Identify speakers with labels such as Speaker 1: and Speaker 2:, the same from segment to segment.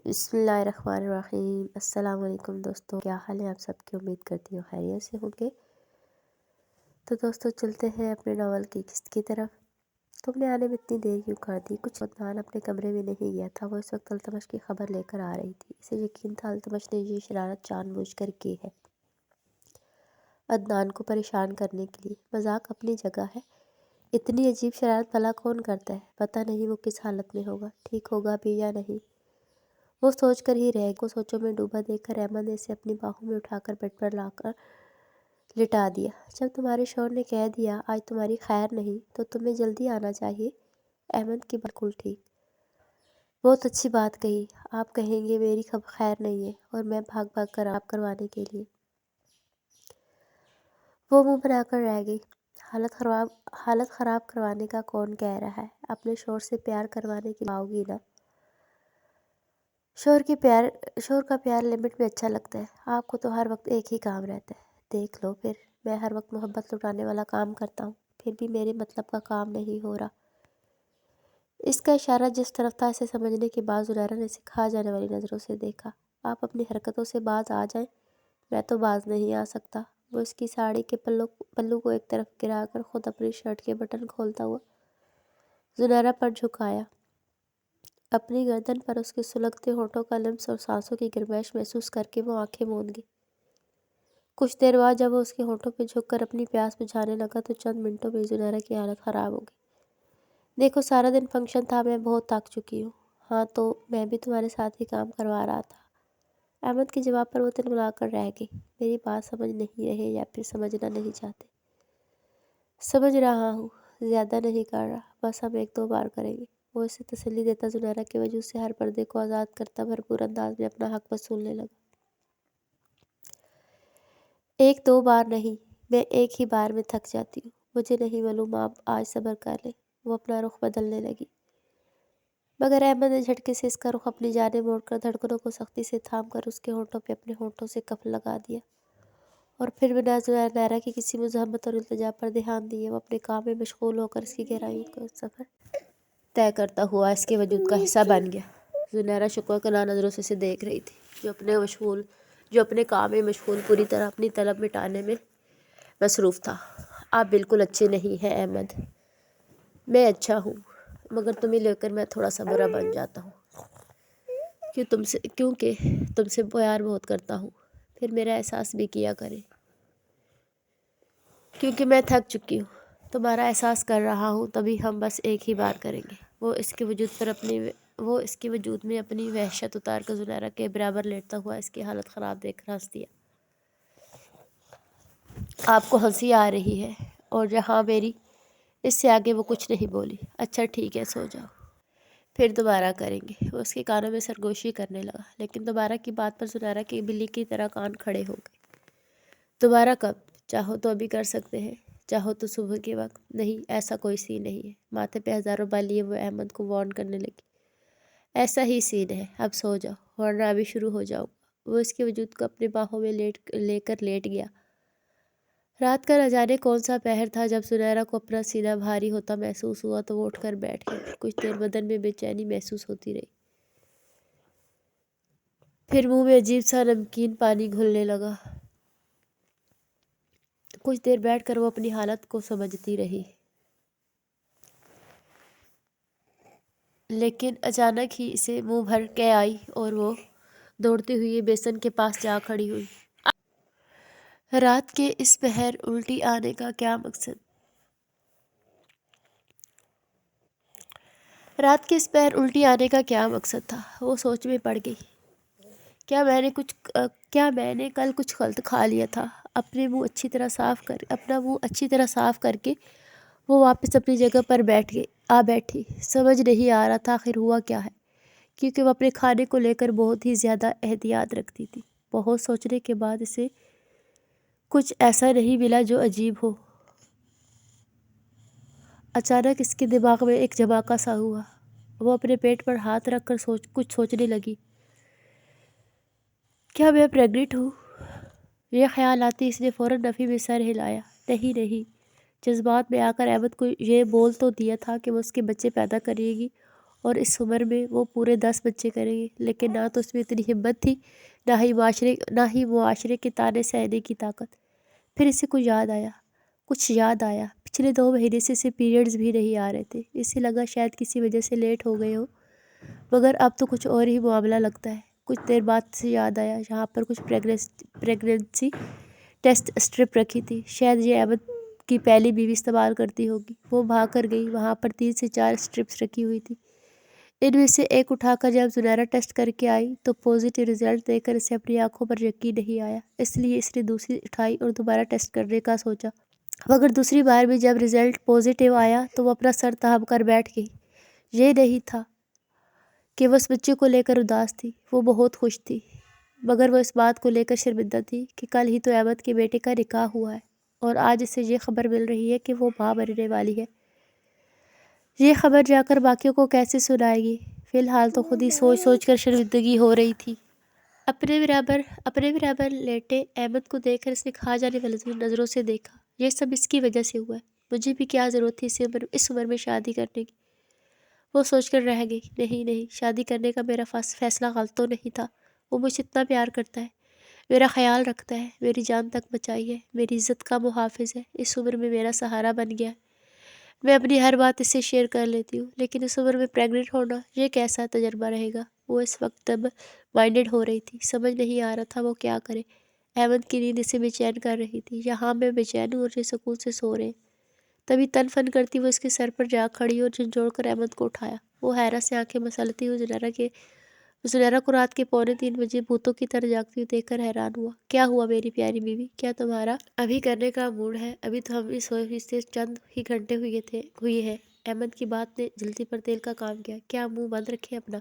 Speaker 1: بسم اللہ الرحمن الرحیم۔ السلام علیکم دوستو، کیا حال ہے آپ سب کی؟ امید کرتی ہوں خیریت سے ہوں گے۔ تو دوستو چلتے ہیں اپنے ناول کی قسط کی طرف۔ تم نے آنے میں اتنی دیر کیوں کر دی؟ کچھ عدنان اپنے کمرے میں نہیں گیا تھا، وہ اس وقت التمش کی خبر لے کر آ رہی تھی۔ اسے یقین تھا التمش نے یہ شرارت جان بوجھ کر کی ہے، عدنان کو پریشان کرنے کے لیے۔ مذاق اپنی جگہ ہے، اتنی عجیب شرارت بھلا کون کرتا ہے؟ پتہ نہیں وہ کس حالت میں ہوگا، ٹھیک ہوگا بھی یا نہیں، وہ سوچ کر ہی رہ کو سوچوں میں ڈوبا دیکھ کر احمد نے اسے اپنی باہوں میں اٹھا کر بیڈ پر لا کر لٹا دیا۔ جب تمہارے شوہر نے کہہ دیا آج تمہاری خیر نہیں تو تمہیں جلدی آنا چاہیے۔ احمد کی بالکل ٹھیک، بہت اچھی بات کہی۔ آپ کہیں گے میری خیر نہیں ہے اور میں بھاگ بھاگ کر آپ کروانے کے لیے۔ وہ منہ بنا کر رہ گئی۔ حالت خراب کروانے کا کون کہہ رہا ہے؟ اپنے شوہر سے پیار کروانے کی آؤ گی نا۔ شوہر کا پیار لمٹ میں اچھا لگتا ہے۔ آپ کو تو ہر وقت ایک ہی کام رہتا ہے۔ دیکھ لو پھر میں ہر وقت محبت لٹانے والا کام کرتا ہوں، پھر بھی میرے مطلب کا کام نہیں ہو رہا۔ اس کا اشارہ جس طرف تھا اسے سمجھنے کے بعد زنیرہ نے اسے کھا جانے والی نظروں سے دیکھا۔ آپ اپنی حرکتوں سے باز آ جائیں، میں تو باز نہیں آ سکتا۔ وہ اس کی ساڑی کے پلو کو ایک طرف گرا کر خود اپنی شرٹ کے بٹن کھولتا ہوا زنیرہ پر جھکایا، اپنی گردن پر اس کے سلگتے ہونٹوں کا لمس اور سانسوں کی گرمائش محسوس کر کے وہ آنکھیں موند گئی۔ کچھ دیر بعد جب وہ اس کے ہونٹوں پہ جھک کر اپنی پیاس بجھانے لگا تو چند منٹوں میں زنیرہ کی حالت خراب ہو گئی۔ دیکھو سارا دن فنکشن تھا، میں بہت تھک چکی ہوں۔ ہاں تو میں بھی تمہارے ساتھ ہی کام کروا رہا تھا۔ احمد کے جواب پر وہ تلملا کر رہ گئی۔ میری بات سمجھ نہیں رہے یا پھر سمجھنا نہیں چاہتے؟ سمجھ رہا ہوں، زیادہ نہیں کر رہا، بس ہم ایک دو بار کریں گے۔ وہ اسے تسلی دیتا زنیرہ کے وجود سے ہر پردے کو آزاد کرتا بھرپور انداز میں اپنا حق وصولنے لگا۔ ایک دو بار نہیں، میں ایک ہی بار میں تھک جاتی ہوں۔ مجھے نہیں معلوم، آپ آج صبر کر لیں۔ وہ اپنا رخ بدلنے لگی، مگر احمد نے جھٹکے سے اس کا رخ اپنی جانب موڑ کر دھڑکنوں کو سختی سے تھام کر اس کے ہونٹوں پہ اپنے ہونٹوں سے کف لگا دیا، اور پھر بنا زنیرہ کی کسی مزاحمت اور التجا پر دھیان دیے وہ اپنے کام میں مشغول ہو کر اس کی گہرائیوں کا سفر طے کرتا ہوا اس کے وجود کا حصہ بن گیا۔ زنیرہ شکوہ کناں نظروں سے اسے دیکھ رہی تھی، جو اپنے کام میں مشغول پوری طرح اپنی طلب مٹانے میں مصروف تھا۔ آپ بالکل اچھے نہیں ہیں احمد۔ میں اچھا ہوں، مگر تمہیں لے کر میں تھوڑا سا برا بن جاتا ہوں، کیونکہ تم سے پیار بہت کرتا ہوں۔ پھر میرا احساس بھی کیا کریں، کیونکہ میں تھک چکی ہوں۔ تمہارا احساس کر رہا ہوں، تبھی ہم بس ایک ہی بار کریں گے۔ وہ اس کے وجود میں اپنی وحشت اتار کر زنیرہ کے برابر لیٹتا ہوا اس کی حالت خراب دیکھ کر ہنس دیا۔ آپ کو ہنسی آ رہی ہے، اور جہاں میری، اس سے آگے وہ کچھ نہیں بولی۔ اچھا ٹھیک ہے، سو جاؤ، پھر دوبارہ کریں گے۔ وہ اس کے کانوں میں سرگوشی کرنے لگا، لیکن دوبارہ کی بات پر زنیرہ کی بلی کی طرح کان کھڑے ہو گئے۔ دوبارہ کب؟ چاہو تو ابھی کر سکتے ہیں، چاہو تو صبح کے وقت۔ نہیں، ایسا کوئی سین نہیں ہے۔ ماتھے پہ ہزاروں بال لیے وہ احمد کو وارن کرنے لگی۔ ایسا ہی سین ہے، اب سو جاؤ ورنہ ابھی شروع ہو جاؤں گا۔ وہ اس کے وجود کو اپنے باہوں میں لے کر لیٹ گیا۔ رات کا نہ جانے کون سا پہر تھا، جب زنیرہ کو اپنا سینہ بھاری ہوتا محسوس ہوا تو وہ اٹھ کر بیٹھ گئی۔ کچھ دیر بدن میں بے چینی محسوس ہوتی رہی، پھر منہ میں عجیب سا نمکین پانی گھلنے لگا۔ کچھ دیر بیٹھ کر وہ اپنی حالت کو سمجھتی رہی، لیکن اچانک ہی اسے منہ بھر کے آئی اور وہ دوڑتی ہوئی بیسن کے پاس جا کھڑی ہوئی۔ رات کے اس پہر الٹی آنے کا کیا مقصد؟ رات کے اس پہر الٹی آنے کا کیا مقصد تھا؟ وہ سوچ میں پڑ گئی۔ کیا میں نے کل کچھ غلط کھا لیا تھا؟ اپنا منہ اچھی طرح صاف کر کے وہ واپس اپنی جگہ پر بیٹھی۔ سمجھ نہیں آ رہا تھا آخر ہوا کیا ہے، کیونکہ وہ اپنے کھانے کو لے کر بہت ہی زیادہ احتیاط رکھتی تھی۔ بہت سوچنے کے بعد اسے کچھ ایسا نہیں ملا جو عجیب ہو۔ اچانک اس کے دماغ میں ایک جھماکا سا ہوا۔ وہ اپنے پیٹ پر ہاتھ رکھ کر کچھ سوچنے لگی۔ کیا میں پریگننٹ ہوں؟ یہ خیال آتے اس نے فوراً نفی میں سر ہلایا۔ نہیں، جذبات میں آ کر احمد کو یہ بول تو دیا تھا کہ وہ اس کے بچے پیدا کرے گی اور اس عمر میں وہ پورے 10 بچے کریں گے، لیکن نہ تو اس میں اتنی ہمت تھی، نہ ہی معاشرے کے طعنے سہنے کی طاقت۔ پھر اسے کچھ یاد آیا، پچھلے 2 مہینے سے اسے پیریڈز بھی نہیں آ رہے تھے۔ اسے لگا شاید کسی وجہ سے لیٹ ہو گئے ہو، مگر اب تو کچھ اور ہی معاملہ لگتا ہے۔ کچھ دیر بعد اسے یاد آیا یہاں پر کچھ پریگننسی ٹیسٹ اسٹرپ رکھی تھی، شاید یہ احمد کی پہلی بیوی استعمال کرتی ہوگی۔ وہ بھاگ کر گئی، وہاں پر 3 سے 4 اسٹرپس رکھی ہوئی تھی۔ ان میں سے ایک اٹھا کر جب زنیرہ ٹیسٹ کر کے آئی تو پازیٹیو رزلٹ دیکھ کر اسے اپنی آنکھوں پر یقین نہیں آیا، اس لیے اس نے دوسری اٹھائی اور دوبارہ ٹیسٹ کرنے کا سوچا۔ مگر دوسری بار بھی جب رزلٹ پازیٹیو آیا تو وہ اپنا سر تھام کر بیٹھ گئی۔ یہ نہیں تھا کہ وہ اس بچے کو لے کر اداس تھی، وہ بہت خوش تھی، مگر وہ اس بات کو لے کر شرمندہ تھی کہ کل ہی تو احمد کے بیٹے کا نکاح ہوا ہے اور آج اسے یہ خبر مل رہی ہے کہ وہ ماں بننے والی ہے۔ یہ خبر جا کر باقیوں کو کیسے سنائے گی؟ فی الحال تو خود ہی سوچ کر شرمندگی ہو رہی تھی۔ اپنے برابر لیٹے احمد کو دیکھ کر اس نے کھا جانے والی نظروں سے دیکھا۔ یہ سب اس کی وجہ سے ہوا ہے، مجھے بھی کیا ضرورت تھی اس عمر میں شادی کرنے کی؟ وہ سوچ کر رہ گئی، نہیں، شادی کرنے کا میرا فیصلہ غلط تو نہیں تھا۔ وہ مجھ سے اتنا پیار کرتا ہے، میرا خیال رکھتا ہے، میری جان تک بچائی ہے، میری عزت کا محافظ ہے، اس عمر میں میرا سہارا بن گیا ہے۔ میں اپنی ہر بات اس سے شیئر کر لیتی ہوں، لیکن اس عمر میں پریگننٹ ہونا یہ کیسا تجربہ رہے گا؟ وہ اس وقت ڈبل مائنڈڈ ہو رہی تھی، سمجھ نہیں آ رہا تھا وہ کیا کرے۔ احمد کی نیند اسے بے چین کر رہی تھی، یہاں میں بے چین ہوں اور یہ سکون سے سو رہے ہیں۔ تبھی تن فن کرتی وہ اس کے سر پر جا کھڑی اور جھنجھوڑ کر احمد کو اٹھایا۔ وہ حیرت سے آنکھیں مسلتی ہوئی زنیرہ کو رات کے 2:45 بجے بھوتوں کی طرح جاگتی ہوئی دیکھ کر حیران ہوا۔ کیا ہوا میری پیاری بیوی؟ کیا تمہارا ابھی کرنے کا موڈ ہے؟ ابھی تو ہم اس سوئی سے چند ہی گھنٹے ہوئی ہے۔ احمد کی بات نے جلتی پر تیل کا کام کیا۔ کیا منہ بند رکھے اپنا؟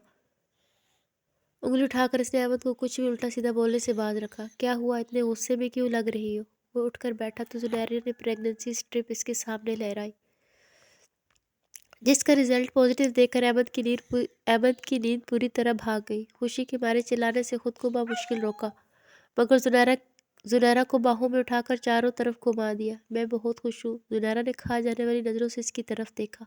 Speaker 1: انگلی اٹھا کر اس نے احمد کو کچھ بھی الٹا سیدھا بولنے سے باز رکھا۔ کیا ہوا؟ اتنے غصے میں کیوں لگ رہی ہو؟ وہ اٹھ کر بیٹھا تو زنیرہ نے پریگننسی اسٹرپ اس کے سامنے لہرائی، جس کا رزلٹ پازیٹیو دیکھ کر احمد کی نیند پوری طرح بھاگ گئی۔ خوشی کے مارے چلانے سے خود کو بمشکل روکا، مگر زنیرہ کو باہوں میں اٹھا کر چاروں طرف گھما دیا۔ میں بہت خوش ہوں۔ زنیرہ نے کھا جانے والی نظروں سے اس کی طرف دیکھا۔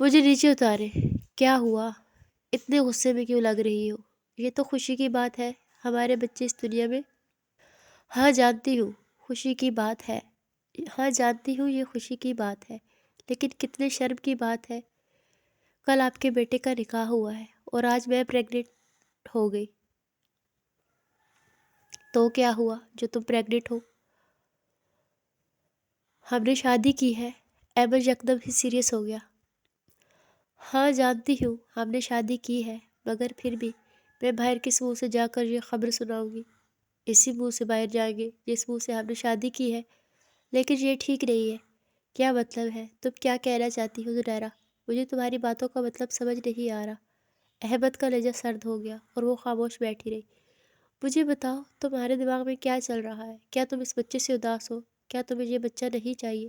Speaker 1: مجھے نیچے اتارے۔ کیا ہوا؟ اتنے غصے میں کیوں لگ رہی ہو؟ یہ تو خوشی کی بات ہے، ہمارے بچے اس دنیا میں۔ ہاں جانتی ہوں خوشی کی بات ہے، ہاں جانتی ہوں یہ خوشی کی بات ہے، لیکن کتنے شرم کی بات ہے، کل آپ کے بیٹے کا نکاح ہوا ہے اور آج میں پریگننٹ ہو گئی۔ تو کیا ہوا جو تم پریگننٹ ہو؟ ہم نے شادی کی ہے۔ احمد یکدم ہی سیریس ہو گیا۔ ہاں جانتی ہوں ہم نے شادی کی ہے، مگر پھر بھی میں باہر کس منہ سے جا کر یہ خبر سناؤں گی؟ اسی منہ سے باہر جائیں گے جس منہ سے ہم نے شادی کی ہے، لیکن یہ ٹھیک نہیں ہے۔ کیا مطلب ہے؟ تم کیا کہنا چاہتی ہو زنیرہ؟ مجھے تمہاری باتوں کا مطلب سمجھ نہیں آ رہا۔ احمد کا لہجہ سرد ہو گیا اور وہ خاموش بیٹھی رہی۔ مجھے بتاؤ تمہارے دماغ میں کیا چل رہا ہے؟ کیا تم اس بچے سے اداس ہو؟ کیا تمہیں یہ بچہ نہیں چاہیے؟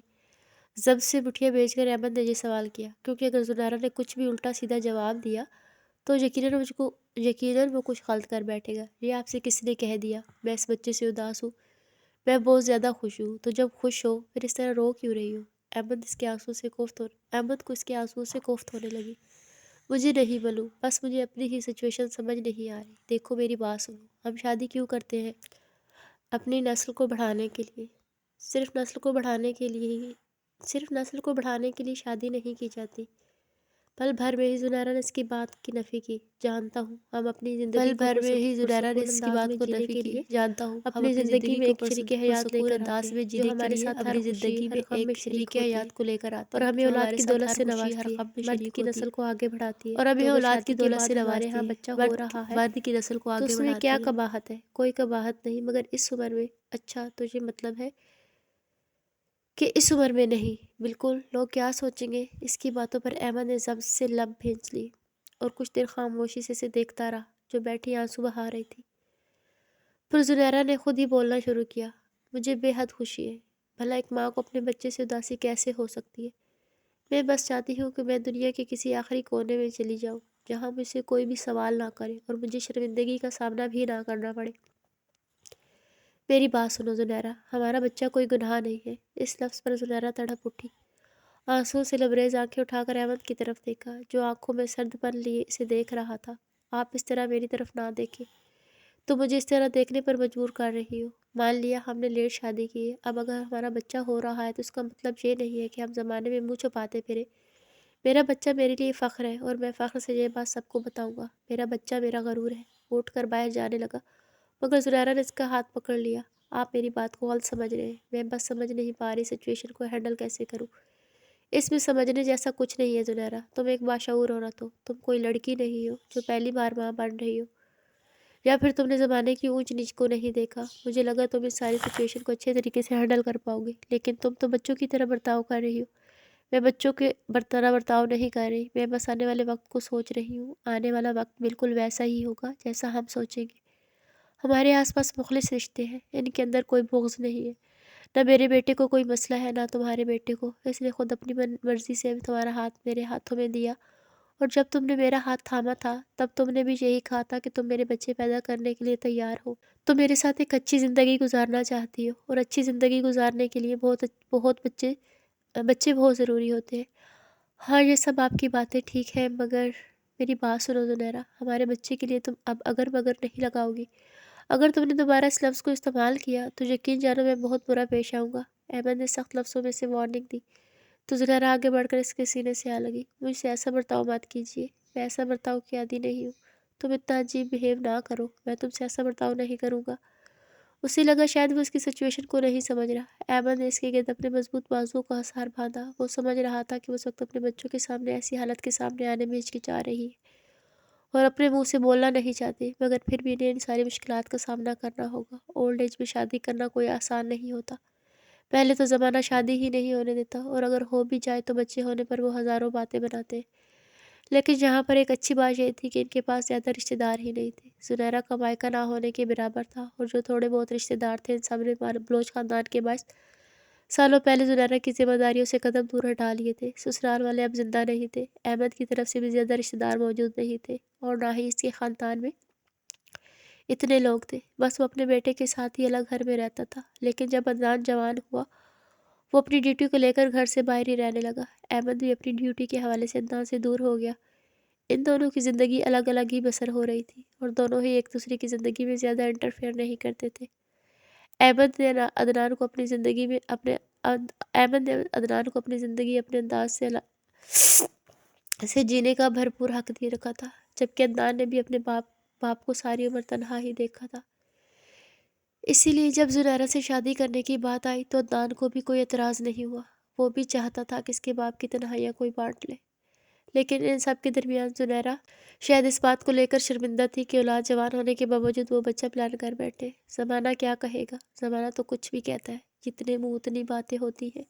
Speaker 1: ضبط سے مٹھیاں بیچ کر احمد نے یہ سوال کیا، کیونکہ اگر زنیرہ نے کچھ بھی الٹا سیدھا جواب دیا تو یقیناً وہ کچھ غلط کر بیٹھے گا۔ یہ آپ سے کس نے کہہ دیا میں اس بچے سے اداس ہوں؟ میں بہت زیادہ خوش ہوں۔ تو جب خوش ہو پھر اس طرح رو کیوں رہی ہو؟ احمد کو اس کے آنسوؤں سے کوفت ہونے لگی۔ مجھے نہیں معلوم، بس مجھے اپنی ہی سچویشن سمجھ نہیں آ رہی۔ دیکھو میری بات سنو، ہم شادی کیوں کرتے ہیں؟ اپنی نسل کو بڑھانے کے لیے۔ صرف نسل کو بڑھانے کے لیے شادی نہیں کی جاتی۔ پل بھر میں ہی زنیرہ نے اس کی بات کی نفی کی۔ جانتا ہوں ہم اپنی زندگی کو اپنی زندگی میں ایک شریک حیات لے کر آتے ہیں جو ہمارے ساتھ ہر خوشی ہر غم میں شریک حیات کو لے کر آتے ہیں، اور ہمیں اولاد کی دولت سے نوازتی ہے، مرد کی نسل کو آگے بڑھاتی ہے، اور ہمیں اولاد کی دولت سے نوازتی ہے، بچہ ہو رہا ہے مرد کی نسل کو آگے بڑھاتی ہے۔ تو اس میں کیا قباحت ہے؟ کوئی قباحت نہیں، مگر اس عمر میں۔ اچھا تو یہ مطلب ہے کہ اس عمر میں نہیں؟ بالکل، لوگ کیا سوچیں گے؟ اس کی باتوں پر احمد نے ضبط سے لب بھینچ لی اور کچھ دیر خاموشی سے اسے دیکھتا رہا جو بیٹھی آنسو بہا رہی تھی۔ پھر زنیرہ نے خود ہی بولنا شروع کیا۔ مجھے بے حد خوشی ہے، بھلا ایک ماں کو اپنے بچے سے اداسی کیسے ہو سکتی ہے؟ میں بس چاہتی ہوں کہ میں دنیا کے کسی آخری کونے میں چلی جاؤں جہاں مجھ سے کوئی بھی سوال نہ کرے اور مجھے شرمندگی کا سامنا بھی نہ کرنا پڑے۔ میری بات سنو زنیرہ، ہمارا بچہ کوئی گناہ نہیں ہے۔ اس لفظ پر زنیرہ تڑپ اٹھی آنسوؤں سے لبریز آنکھیں اٹھا کر احمد کی طرف دیکھا، جو آنکھوں میں سرد پن لیے اسے دیکھ رہا تھا۔ آپ اس طرح میری طرف نہ دیکھیں، تم مجھے اس طرح دیکھنے پر مجبور کر رہی ہو۔ مان لیا ہم نے لیٹ شادی کی ہے، اب اگر ہمارا بچہ ہو رہا ہے تو اس کا مطلب یہ نہیں ہے کہ ہم زمانے میں منہ چھپاتے پھریں۔ میرا بچہ میرے لیے فخر ہے اور میں فخر سے یہ بات سب کو بتاؤں گا۔ میرا بچہ میرا غرور ہے۔ وہ اٹھ کر باہر جانے لگا، مگر زنیرہ نے اس کا ہاتھ پکڑ لیا۔ آپ میری بات کو غلط سمجھ رہے ہیں، میں بس سمجھ نہیں پا رہی سچویشن کو ہینڈل کیسے کروں۔ اس میں سمجھنے جیسا کچھ نہیں ہے زنیرہ، تم ایک باشعور عورت ہو، تم کوئی لڑکی نہیں ہو جو پہلی بار ماں بن رہی ہو، یا پھر تم نے زمانے کی اونچ نیچ کو نہیں دیکھا۔ مجھے لگا تم اس ساری سچویشن کو اچھے طریقے سے ہینڈل کر پاؤ گی، لیکن تم تو بچوں کی طرح برتاؤ کر رہی ہو۔ میں بچوں کے طرح برتاؤ نہیں کر رہی، میں بس آنے والے وقت کو سوچ رہی ہوں۔ آنے والا وقت بالکل ویسا ہی ہوگا جیسا ہم سوچیں گے۔ ہمارے آس پاس مخلص رشتے ہیں، ان کے اندر کوئی بغض نہیں ہے۔ نہ میرے بیٹے کو کوئی مسئلہ ہے، نہ تمہارے بیٹے کو۔ اس نے خود اپنی مرضی سے تمہارا ہاتھ میرے ہاتھوں میں دیا، اور جب تم نے میرا ہاتھ تھاما تھا تب تم نے بھی یہی کہا تھا کہ تم میرے بچے پیدا کرنے کے لیے تیار ہو۔ تم میرے ساتھ ایک اچھی زندگی گزارنا چاہتی ہو، اور اچھی زندگی گزارنے کے لیے بہت بچے بہت ضروری ہوتے ہیں۔ ہاں، یہ سب آپ کی باتیں ٹھیک ہیں، مگر میری بات سنو زنیرہ، ہمارے بچے کے لیے تم اب اگر مگر نہیں لگاؤ گی۔ اگر تم نے دوبارہ اس لفظ کو استعمال کیا تو یقین جانو میں بہت برا پیش آؤں گا۔ احمد نے سخت لفظوں میں سے وارننگ دی تو زنیرہ آگے بڑھ کر اس کے سینے سے آ لگی۔ مجھ سے ایسا برتاؤ مت کیجیے، میں ایسا برتاؤ کی عادی نہیں ہوں۔ تم اتنا عجیب بہیو نہ کرو، میں تم سے ایسا برتاؤ نہیں کروں گا۔ اسے لگا شاید وہ اس کی سچویشن کو نہیں سمجھ رہا۔ احمد نے اس کے گرد اپنے مضبوط بازوؤں کا حصار باندھا۔ وہ سمجھ رہا تھا کہ وہ اس وقت اپنے بچوں کے سامنے ایسی حالت کے سامنے آنے میں ہچکچا رہی ہے اور اپنے منہ سے بولنا نہیں چاہتی، مگر پھر بھی انہیں ان ساری مشکلات کا سامنا کرنا ہوگا۔ اولڈ ایج میں شادی کرنا کوئی آسان نہیں ہوتا۔ پہلے تو زمانہ شادی ہی نہیں ہونے دیتا، اور اگر ہو بھی جائے تو بچے ہونے پر وہ ہزاروں باتیں بناتے ہیں۔ لیکن جہاں پر ایک اچھی بات یہ تھی کہ ان کے پاس زیادہ رشتہ دار ہی نہیں تھے۔ زنیرہ کا مائکہ نہ ہونے کے برابر تھا، اور جو تھوڑے بہت رشتہ دار تھے ان سب نے بلوچ خاندان کے باعث سالوں پہلے زنیرہ کی ذمہ داریوں سے قدم دور ہٹا لیے تھے۔ سسرال والے اب زندہ نہیں تھے، احمد کی طرف سے بھی زیادہ رشتہ دار موجود نہیں تھے، اور نہ ہی اس کے خاندان میں اتنے لوگ تھے۔ بس وہ اپنے بیٹے کے ساتھ ہی الگ گھر میں رہتا تھا۔ لیکن جب عدنان جوان ہوا وہ اپنی ڈیوٹی کو لے کر گھر سے باہر ہی رہنے لگا۔ احمد بھی اپنی ڈیوٹی کے حوالے سے عدنان سے دور ہو گیا۔ ان دونوں کی زندگی الگ الگ ہی بسر ہو رہی تھی، اور دونوں ہی ایک دوسرے کی زندگی میں زیادہ انٹرفیئر نہیں کرتے تھے۔ احمد نے عدنان کو اپنی زندگی اپنے انداز سے جینے کا بھرپور حق دے رکھا تھا، جبکہ عدنان نے بھی اپنے باپ کو ساری عمر تنہا ہی دیکھا تھا۔ اسی لیے جب زنیرہ سے شادی کرنے کی بات آئی تو عدنان کو بھی کوئی اعتراض نہیں ہوا۔ وہ بھی چاہتا تھا کہ اس کے باپ کی تنہائیاں کوئی بانٹ لے۔ لیکن ان سب کے درمیان زنیرہ شاید اس بات کو لے کر شرمندہ تھی کہ اولاد جوان ہونے کے باوجود وہ بچہ پلان کر بیٹھے۔ زمانہ کیا کہے گا؟ زمانہ تو کچھ بھی کہتا ہے، جتنے منہ اتنی باتیں ہوتی ہیں۔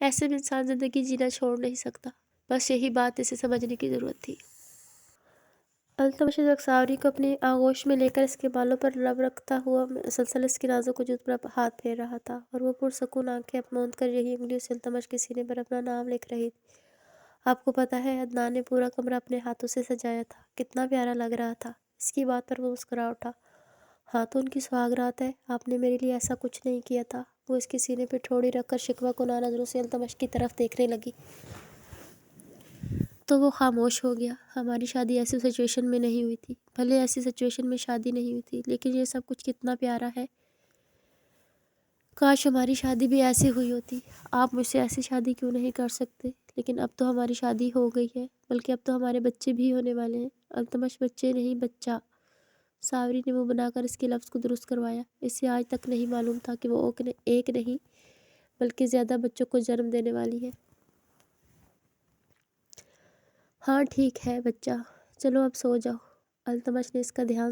Speaker 1: ایسے میں انسان زندگی جینا چھوڑ نہیں سکتا، بس یہی بات اسے سمجھنے کی ضرورت تھی۔ التمش ساوری کو اپنی آغوش میں لے کر اس کے بالوں پر لب رکھتا ہوا مسلسل اس کے نازک وجود پر ہاتھ پھیر رہا تھا، اور وہ پرسکون آنکھیں موند کر یہی انگلیوں سے التمش کے سینے پر اپنا نام لکھ رہی تھی۔ آپ کو پتہ ہے عدنان نے پورا کمرہ اپنے ہاتھوں سے سجایا تھا، کتنا پیارا لگ رہا تھا۔ اس کی بات پر وہ مسکرا اٹھا۔ ہاں تو ان کی سہاگ رات ہے، آپ نے میرے لیے ایسا کچھ نہیں کیا تھا۔ وہ اس کے سینے پہ ٹھوڑی رکھ کر شکوہ کناں نظروں سے التمش کی طرف دیکھنے لگی تو وہ خاموش ہو گیا۔ ہماری شادی ایسی سچویشن میں نہیں ہوئی تھی، بھلے ایسی سچویشن میں شادی نہیں ہوئی تھی، لیکن یہ سب کچھ کتنا پیارا ہے۔ کاش ہماری شادی بھی ایسی ہوئی ہوتی۔ آپ مجھ سے ایسی شادی کیوں نہیں کر سکتے؟ لیکن اب تو ہماری شادی ہو گئی ہے، بلکہ اب تو ہمارے بچے بھی ہونے والے ہیں۔ التمش بچے نہیں، بچہ۔ ساوری نے منہ بنا کر اس کے لفظ کو درست کروایا۔ اسے آج تک نہیں معلوم تھا کہ وہ ایک نہیں بلکہ زیادہ بچوں کو جنم دینے والی ہے۔ ہاں ٹھیک ہے بچہ، چلو اب سو جاؤ۔ التمش نے اس کا دھیان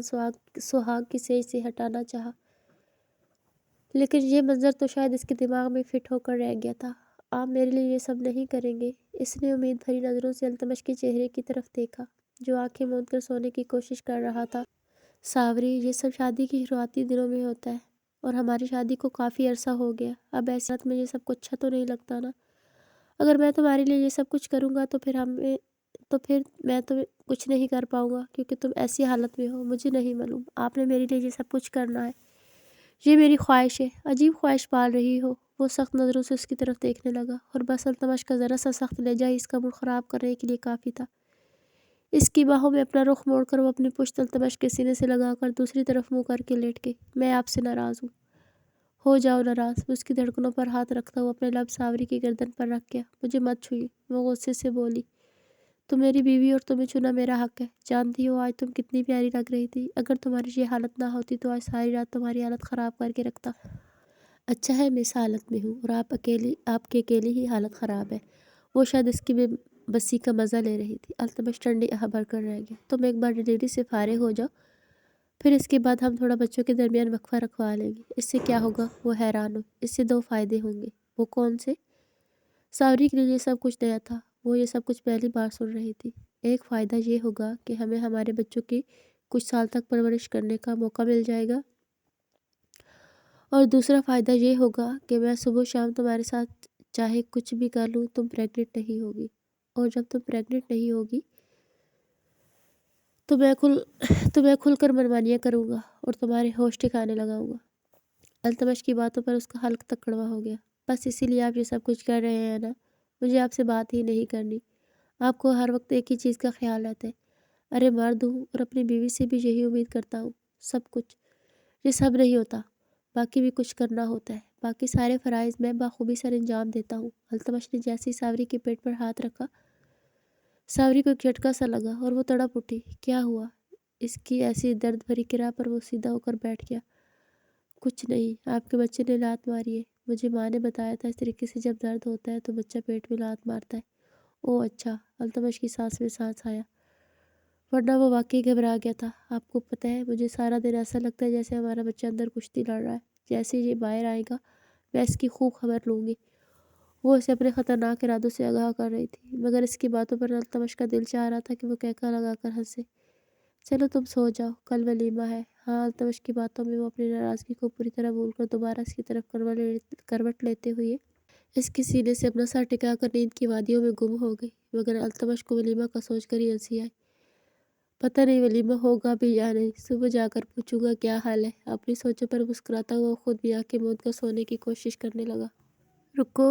Speaker 1: سہاگ کی سیج سے ہٹانا چاہا، لیکن یہ منظر تو شاید اس کے دماغ میں فٹ ہو کر رہ گیا تھا۔ آپ میرے لیے یہ سب نہیں کریں گے؟ اس نے امید بھری نظروں سے التمش کے چہرے کی طرف دیکھا، جو آنکھیں موند کر سونے کی کوشش کر رہا تھا۔ ساوری، یہ سب شادی کی شروعاتی دنوں میں ہوتا ہے، اور ہماری شادی کو کافی عرصہ ہو گیا۔ اب ایسی حالت میں یہ سب کچھ اچھا تو نہیں لگتا نا؟ اگر میں تمہارے لیے یہ سب کچھ کروں گا تو پھر میں تو کچھ نہیں کر پاؤں گا، کیونکہ تم ایسی حالت میں ہو۔ مجھے نہیں معلوم، آپ نے میرے لیے یہ سب کچھ کرنا ہے، یہ میری خواہش ہے۔ عجیب خواہش پال رہی ہو، وہ سخت نظروں سے اس کی طرف دیکھنے لگا اور بس التمش کا ذرا سا سخت لہجہ ہی اس کا موڈ خراب کرنے کے لیے کافی تھا۔ اس کی باہوں میں اپنا رخ موڑ کر وہ اپنی پشت التمش کے سینے سے لگا کر دوسری طرف منہ کر کے لیٹ گئی۔ میں آپ سے ناراض ہوں۔ ہو جاؤ ناراض۔ وہ اس کی دھڑکنوں پر ہاتھ رکھتا ہوا اپنے لب ساوری کی گردن پر رکھ گیا۔ مجھے مت چھوئیے، وہ غصے سے بولی۔ تم میری بیوی اور تمہیں چھونا میرا حق ہے۔ جانتی ہو آج تم کتنی پیاری لگ رہی تھی۔ اگر تمہاری یہ حالت نہ ہوتی تو آج ساری رات تمہاری حالت خراب کر کے رکھتا۔ اچھا ہے میں اس حالت میں ہوں اور آپ کی اکیلی ہی حالت خراب ہے۔ وہ شاید اس کی بے بسی کا مزہ لے رہی تھی۔ التمش ٹنڈی بھر کر رہ گیا۔ تم ایک بار ڈلیوری سے فارغ ہو جاؤ، پھر اس کے بعد ہم تھوڑا بچوں کے درمیان وقفہ رکھوا لیں گے۔ اس سے کیا ہوگا؟ وہ حیران ہوئی۔ اس سے 2 فائدے ہوں گے۔ وہ کون سے؟ ساوری کے لیے یہ سب کچھ نیا تھا۔ وہ یہ سب کچھ پہلی بار سن رہی تھی۔ ایک فائدہ یہ ہوگا کہ ہمیں ہمارے بچوں کی کچھ سال تک پرورش کرنے کا موقع مل جائے گا، اور دوسرا فائدہ یہ ہوگا کہ میں صبح شام تمہارے ساتھ چاہے کچھ بھی کر لوں تم پریگننٹ نہیں ہوگی، اور جب تم پریگننٹ نہیں ہوگی تو میں کھل کر منمانیاں کروں گا اور تمہارے ہوش ٹھکانے لگاؤں گا۔ التمش کی باتوں پر اس کا حلق تک کڑوا ہو گیا۔ بس اسی لیے آپ یہ سب کچھ کر رہے ہیں نا؟ مجھے آپ سے بات ہی نہیں کرنی۔ آپ کو ہر وقت ایک ہی چیز کا خیال رہتا ہے۔ ارے مرد ہوں اور اپنی بیوی سے بھی یہی امید کرتا ہوں۔ سب کچھ یہ سب نہیں ہوتا، باقی بھی کچھ کرنا ہوتا ہے۔ باقی سارے فرائض میں بخوبی سر انجام دیتا ہوں۔ التمش نے جیسے ہی ساوری کے پیٹ پر ہاتھ رکھا، ساوری کو ایک جھٹکا سا لگا اور وہ تڑپ اٹھی۔ کیا ہوا؟ اس کی ایسی درد بھری کرا پر وہ سیدھا ہو کر بیٹھ گیا۔ کچھ نہیں، آپ کے بچے نے لات ماری ہے۔ مجھے ماں نے بتایا تھا اس طریقے سے جب درد ہوتا ہے تو بچہ پیٹ میں لات مارتا ہے۔ اوہ اچھا۔ التمش کی سانس میں سانس آیا، ورنہ وہ واقعی گھبرا گیا تھا۔ آپ کو پتہ ہے مجھے سارا دن ایسا لگتا ہے جیسے ہمارا بچہ اندر کشتی لڑ رہا ہے۔ جیسے یہ باہر آئے گا میں اس کی خوب خبر لوں گی۔ وہ اسے اپنے خطرناک ارادوں سے آگاہ کر رہی تھی، مگر اس کی باتوں پر التمش کا دل چاہ رہا تھا کہ وہ کہکا لگا کر ہنسے۔ چلو تم سو جاؤ، کل ولیمہ ہے۔ ہاں، التمش کی باتوں میں وہ اپنی ناراضگی کو پوری طرح بھول کر دوبارہ اس کی طرف کروٹ لیتے ہوئے اس کے سینے سے اپنا سر ٹکا کر نیند کی وادیوں میں گم ہو گئی۔ مگر التمش کو ولیمہ کا سوچ کر ہی ہنسی آئی۔ پتہ نہیں ولیمہ ہوگا بھی یا نہیں، صبح جا کر پوچھوں گا کیا حال ہے۔ اپنی سوچوں پر مسکراتا ہوا خود بھی آنکھیں موند کر سونے کی کوشش کرنے لگا۔ رکو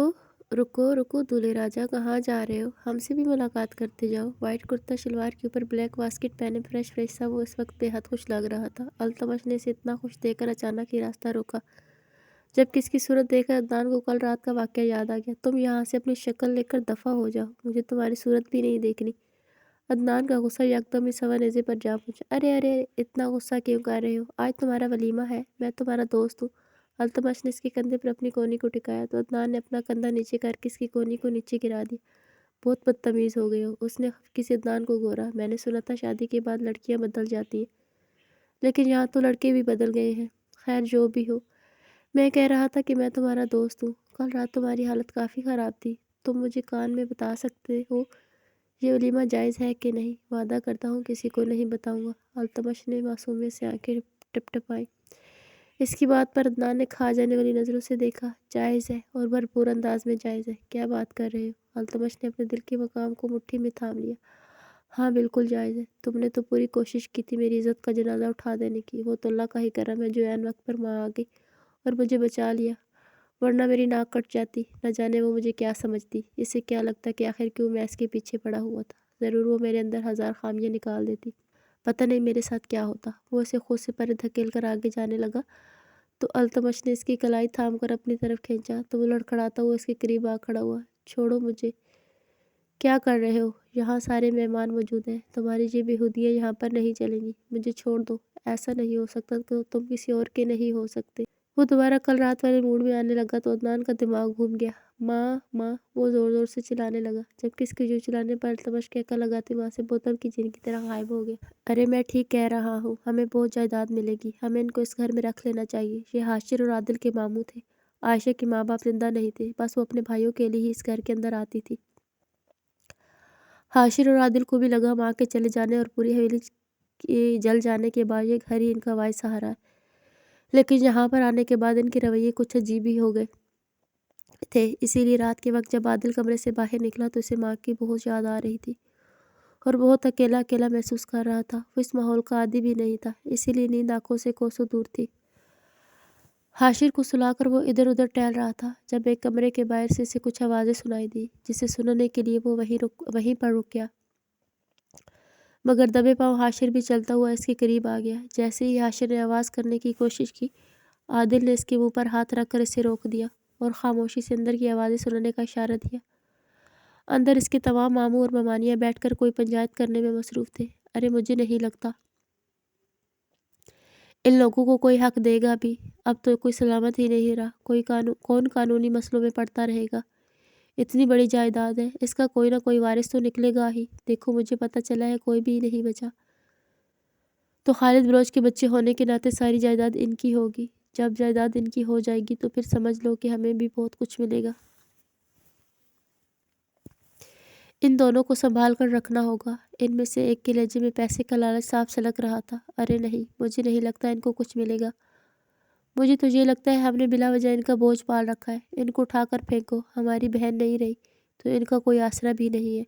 Speaker 1: رکو رکو دولہے راجا، کہاں جا رہے ہو؟ ہم سے بھی ملاقات کرتے جاؤ۔ وائٹ کرتا شلوار کے اوپر بلیک واسکٹ پہنے فریش سا وہ اس وقت بے حد خوش لگ رہا تھا۔ التمش نے اسے اتنا خوش دیکھ کر اچانک ہی راستہ روکا، جبکہ اس کی صورت دیکھ کر عدنان کو کل رات کا واقعہ یاد آ گیا۔ تم یہاں سے اپنی شکل لے کر دفع ہو جاؤ، مجھے تمہاری صورت بھی نہیں دیکھنی۔ عدنان کا غصہ یکدم ہی سوا نیزے پر جا پہنچا۔ ارے ارے اتنا غصہ کیوں کر رہے ہو؟ آج تمہارا ولیمہ ہے، میں تمہارا دوست ہوں۔ التمش نے اس کے کندھے پر اپنی کونی کو ٹکایا تو عدنان نے اپنا کندھا نیچے کر کے اس کی کونی کو نیچے گرا دیا۔ بہت بدتمیز ہو گئے ہو۔ اس نے خفگی سے عدنان کو گھورا۔ میں نے سنا تھا شادی کے بعد لڑکیاں بدل جاتی ہیں، لیکن یہاں تو لڑکے بھی بدل گئے ہیں۔ خیر جو بھی ہو، میں کہہ رہا تھا کہ میں تمہارا دوست ہوں۔ کل رات تمہاری حالت کافی خراب تھی۔ تم مجھے کان میں بتا سکتے ہو یہ ولیمہ جائز ہے کہ نہیں؟ وعدہ کرتا ہوں کسی کو نہیں بتاؤں گا۔ التمش نے معصومیت سے آنکھیں ٹپٹپائیں۔ اس کی بات پر عدنان نے کھا جانے والی نظروں سے دیکھا۔ جائز ہے، اور بھرپور انداز میں جائز ہے۔ کیا بات کر رہے ہو؟ التمش نے اپنے دل کے مقام کو مٹھی میں تھام لیا۔ ہاں بالکل جائز ہے۔ تم نے تو پوری کوشش کی تھی میری عزت کا جنازہ اٹھا دینے کی، وہ تو اللہ کا ہی کرم ہے جو عین وقت پر ماں آ گئی اور مجھے بچا لیا، ورنہ میری ناک کٹ جاتی۔ نہ جانے وہ مجھے کیا سمجھتی، اسے کیا لگتا کہ آخر کیوں میں اس کے پیچھے پڑا ہوا تھا۔ ضرور وہ میرے اندر ہزار خامیاں نکال دیتی، پتہ نہیں میرے ساتھ کیا ہوتا۔ وہ اسے خود سے پرے دھکیل کر آگے جانے لگا تو التمش نے اس کی کلائی تھام کر اپنی طرف کھینچا تو وہ لڑکھڑاتا ہوا اس کے قریب آ کھڑا ہوا۔ چھوڑو مجھے۔ کیا کر رہے ہو؟ یہاں سارے مہمان موجود ہیں، تمہاری یہ بیہودیاں یہاں پر نہیں چلیں گی۔ مجھے چھوڑ دو۔ ایسا نہیں ہو سکتا کہ تم کسی اور کے نہیں ہو سکتے۔ وہ دوبارہ کل رات والے موڈ میں آنے لگا تو عدنان کا دماغ گھوم گیا۔ ماں ماں، وہ زور زور سے چلانے لگا، جبکہ اس کے یوں چلانے پر التمش کہکا لگاتے وہاں سے بوتل کی جن کی طرح غائب ہو گیا۔ ارے میں ٹھیک کہہ رہا ہوں، ہمیں بہت جائیداد ملے گی، ہمیں ان کو اس گھر میں رکھ لینا چاہیے۔ یہ حاشر اور عادل کے ماموں تھے، عائشہ کے ماں باپ زندہ نہیں تھے، بس وہ اپنے بھائیوں کے لیے ہی اس گھر کے اندر آتی تھی۔ حاشر اور عادل کو بھی لگا ماں کے چلے جانے اور پوری حویلی کے جل جانے کے بعد یہ گھر ہی ان کا واحد سہارا ہے، لیکن یہاں پر آنے کے بعد ان کے رویے کچھ عجیب ہی ہو گئے تھے۔ اسی لیے رات کے وقت جب عادل کمرے سے باہر نکلا تو اسے ماں کی بہت یاد آ رہی تھی اور بہت اکیلا اکیلا محسوس کر رہا تھا۔ وہ اس ماحول کا عادی بھی نہیں تھا، اسی لیے نیند آنکھوں سے کوسوں دور تھی۔ حاشر کو سلا کر وہ ادھر ادھر ٹہل رہا تھا جب ایک کمرے کے باہر سے کچھ آوازیں سنائی دی، جسے سننے کے لیے وہ وہیں پر رک گیا، مگر دبے پاؤں حاشر بھی چلتا ہوا اس کے قریب آ گیا۔ جیسے ہی حاشر نے آواز کرنے کی کوشش کی، عادل نے اس کے منہ پر ہاتھ رکھ کر اسے روک دیا اور خاموشی سے اندر کی آوازیں سننے کا اشارہ دیا۔ اندر اس کے تمام ماموں اور ممانیاں بیٹھ کر کوئی پنچایت کرنے میں مصروف تھے۔ ارے مجھے نہیں لگتا ان لوگوں کو کوئی حق دے گا بھی، اب تو کوئی سلامت ہی نہیں رہا، کون قانونی مسئلوں میں پڑتا رہے گا۔ اتنی بڑی جائیداد ہے، اس کا کوئی نہ کوئی وارث تو نکلے گا ہی۔ دیکھو مجھے پتہ چلا ہے کوئی بھی نہیں بچا، تو خالد بلوچ کے بچے ہونے کے ناطے ساری جائیداد ان کی ہوگی۔ جب جائیداد ان کی ہو جائے گی تو پھر سمجھ لو کہ ہمیں بھی بہت کچھ ملے گا۔ ان دونوں کو سنبھال کر رکھنا ہوگا۔ ان میں سے ایک کے لہجے میں پیسے کا لالچ صاف سلک رہا تھا۔ ارے نہیں، مجھے نہیں لگتا ان کو کچھ ملے گا۔ مجھے تو یہ لگتا ہے ہم نے بلا وجہ ان کا بوجھ پال رکھا ہے۔ ان کو اٹھا کر پھینکو، ہماری بہن نہیں رہی تو ان کا کوئی آسرا بھی نہیں ہے۔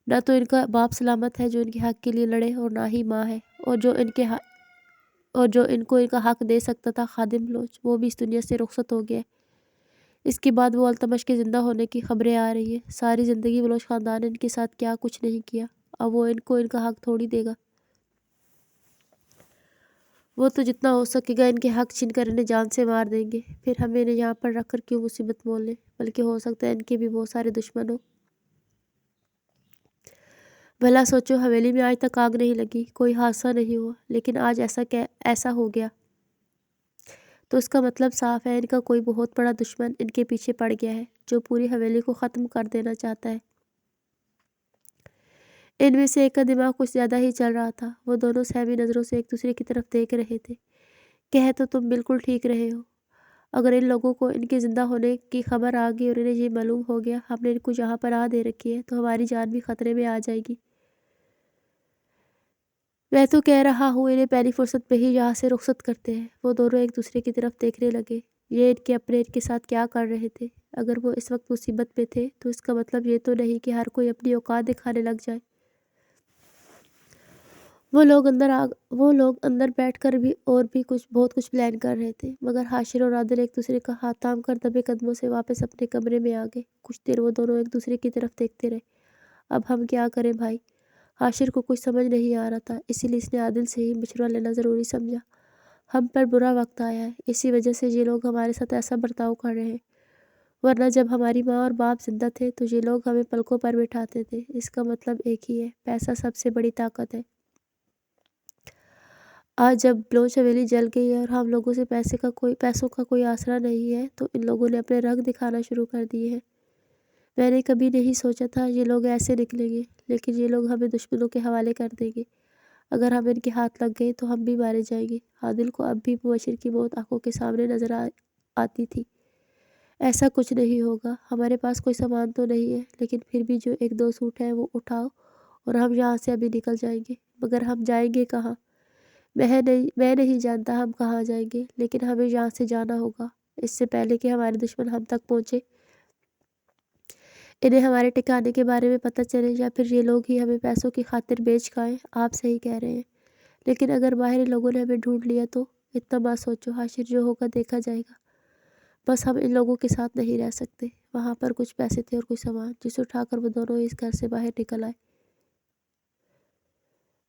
Speaker 1: نہ تو ان کا باپ سلامت ہے جو ان کے حق کے لیے لڑے، اور نہ ہی ماں ہے، اور جو ان کو ان کا حق دے سکتا تھا خادم بلوچ، وہ بھی اس دنیا سے رخصت ہو گیا ہے۔ اس کے بعد وہ التمش کے زندہ ہونے کی خبریں آ رہی ہیں۔ ساری زندگی بلوچ خاندان نے ان کے ساتھ کیا کچھ نہیں کیا، اب وہ ان کو ان کا حق تھوڑی دے گا۔ وہ تو جتنا ہو سکے گا ان کے حق چھین کر انہیں جان سے مار دیں گے، پھر ہمیں انہیں یہاں پر رکھ کر کیوں مصیبت مول لیں، بلکہ ہو سکتا ہے ان کے بھی بہت سارے دشمن ہوں۔ بھلا سوچو، حویلی میں آج تک آگ نہیں لگی، کوئی حادثہ نہیں ہوا، لیکن آج ایسا ہو گیا، تو اس کا مطلب صاف ہے ان کا کوئی بہت بڑا دشمن ان کے پیچھے پڑ گیا ہے، جو پوری حویلی کو ختم کر دینا چاہتا ہے۔ ان میں سے ایک کا دماغ کچھ زیادہ ہی چل رہا تھا۔ وہ دونوں سہمی نظروں سے ایک دوسرے کی طرف دیکھ رہے تھے۔ کہہ تو تم بالکل ٹھیک رہے ہو، اگر ان لوگوں کو ان کے زندہ ہونے کی خبر آ گئی اور انہیں یہ معلوم ہو گیا ہم نے ان کو یہاں پر آ دے رکھی ہے، تو ہماری جان بھی خطرے میں آ جائے گی۔ میں تو کہہ رہا ہوں انہیں پہلی فرصت پہ ہی یہاں سے رخصت کرتے ہیں۔ وہ دونوں ایک دوسرے کی طرف دیکھنے لگے۔ یہ ان کے اپنے ان کے ساتھ کیا کر رہے تھے؟ اگر وہ اس وقت مصیبت میں تھے تو اس کا مطلب یہ تو نہیں کہ ہر کوئی اپنی اوقات دکھانے لگ جائے۔ وہ لوگ اندر بیٹھ کر بھی بہت کچھ پلان کر رہے تھے، مگر حاشر اور عادل ایک دوسرے کا ہاتھ تھام کر دبے قدموں سے واپس اپنے کمرے میں آ گئے۔ کچھ دیر وہ دونوں ایک دوسرے کی طرف دیکھتے رہے۔ اب ہم کیا کریں بھائی؟ حاشر کو کچھ سمجھ نہیں آ رہا تھا، اسی لیے اس نے عادل سے ہی مشورہ لینا ضروری سمجھا۔ ہم پر برا وقت آیا ہے، اسی وجہ سے یہ لوگ ہمارے ساتھ ایسا برتاؤ کر رہے ہیں، ورنہ جب ہماری ماں اور باپ زندہ تھے تو یہ لوگ ہمیں پلکوں پر بٹھاتے تھے۔ اس کا مطلب ایک ہی ہے، پیسہ سب سے بڑی طاقت ہے۔ آج جب بلوچ حویلی جل گئی ہے اور ہم لوگوں سے پیسوں کا کوئی آسرا نہیں ہے، تو ان لوگوں نے اپنے رنگ دکھانا شروع کر دیے ہیں۔ میں نے کبھی نہیں سوچا تھا یہ لوگ ایسے نکلیں گے، لیکن یہ لوگ ہمیں دشمنوں کے حوالے کر دیں گے۔ اگر ہم ان کے ہاتھ لگ گئے تو ہم بھی مارے جائیں گے۔ عادل کو اب بھی مبشر کی موت آنکھوں کے سامنے نظر آتی تھی۔ ایسا کچھ نہیں ہوگا، ہمارے پاس کوئی سامان تو نہیں ہے، لیکن پھر بھی جو ایک دو سوٹ ہیں وہ اٹھاؤ اور ہم یہاں سے ابھی نکل جائیں گے۔ مگر ہم جائیں گے کہاں؟ میں نہیں جانتا ہم کہاں جائیں گے، لیکن ہمیں یہاں سے جانا ہوگا اس سے پہلے کہ ہمارے دشمن ہم تک پہنچے، انہیں ہمارے ٹھکانے کے بارے میں پتہ چلے، یا پھر یہ لوگ ہی ہمیں پیسوں کی خاطر بیچ کھائیں۔ آپ صحیح کہہ رہے ہیں، لیکن اگر باہر ان لوگوں نے ہمیں ڈھونڈ لیا تو؟ اتنا مت سوچو حاشر، جو ہوگا دیکھا جائے گا۔ بس ہم ان لوگوں کے ساتھ نہیں رہ سکتے۔ وہاں پر کچھ پیسے تھے اور کچھ سامان، جسے اٹھا کر وہ دونوں اس گھر سے باہر نکل آئے۔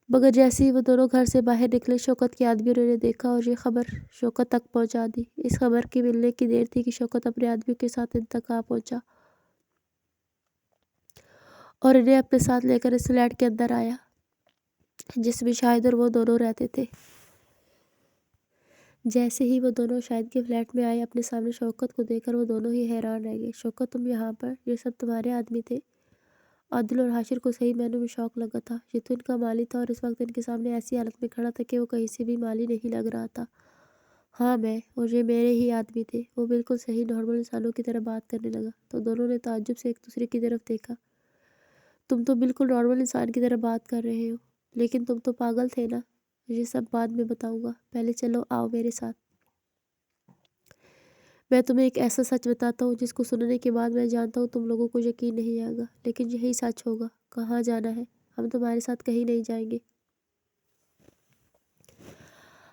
Speaker 1: مگر جیسے ہی وہ دونوں گھر سے باہر نکلے، شوکت کے آدمیوں نے انہیں دیکھا اور یہ خبر شوکت تک پہنچا دی۔ اس خبر کی ملنے کی دیر تھی کہ شوکت اپنے آدمیوں کے ساتھ ان تک آ پہنچا اور انہیں اپنے ساتھ لے کر اس فلیٹ کے اندر آیا جس میں شاہد اور وہ دونوں رہتے تھے۔ جیسے ہی وہ دونوں شاہد کے فلیٹ میں آئے، اپنے سامنے شوکت کو دیکھ کر وہ دونوں ہی حیران رہ گئے۔ شوکت، تم یہاں پر؟ یہ سب تمہارے آدمی تھے؟ عادل اور حاشر کو صحیح معنوں میں شوق لگا تھا۔ یہ تو ان کا مالی تھا اور اس وقت ان کے سامنے ایسی حالت میں کھڑا تھا کہ وہ کہیں سے بھی مالی نہیں لگ رہا تھا۔ ہاں میں، اور یہ میرے ہی آدمی تھے۔ وہ بالکل صحیح نارمل انسانوں کی طرح بات کرنے لگا تو دونوں نے تعجب سے ایک دوسرے کی طرف دیکھا۔ تم تو بالکل نارمل انسان کی طرح بات کر رہے ہو، لیکن تم تو پاگل تھے نا؟ یہ سب بعد میں بتاؤں گا، پہلے چلو آؤ میرے ساتھ۔ میں تمہیں ایک ایسا سچ بتاتا ہوں جس کو سننے کے بعد میں جانتا ہوں تم لوگوں کو یقین نہیں آئے گا، لیکن یہی سچ ہوگا۔ کہاں جانا ہے؟ ہم تمہارے ساتھ کہیں نہیں جائیں گے،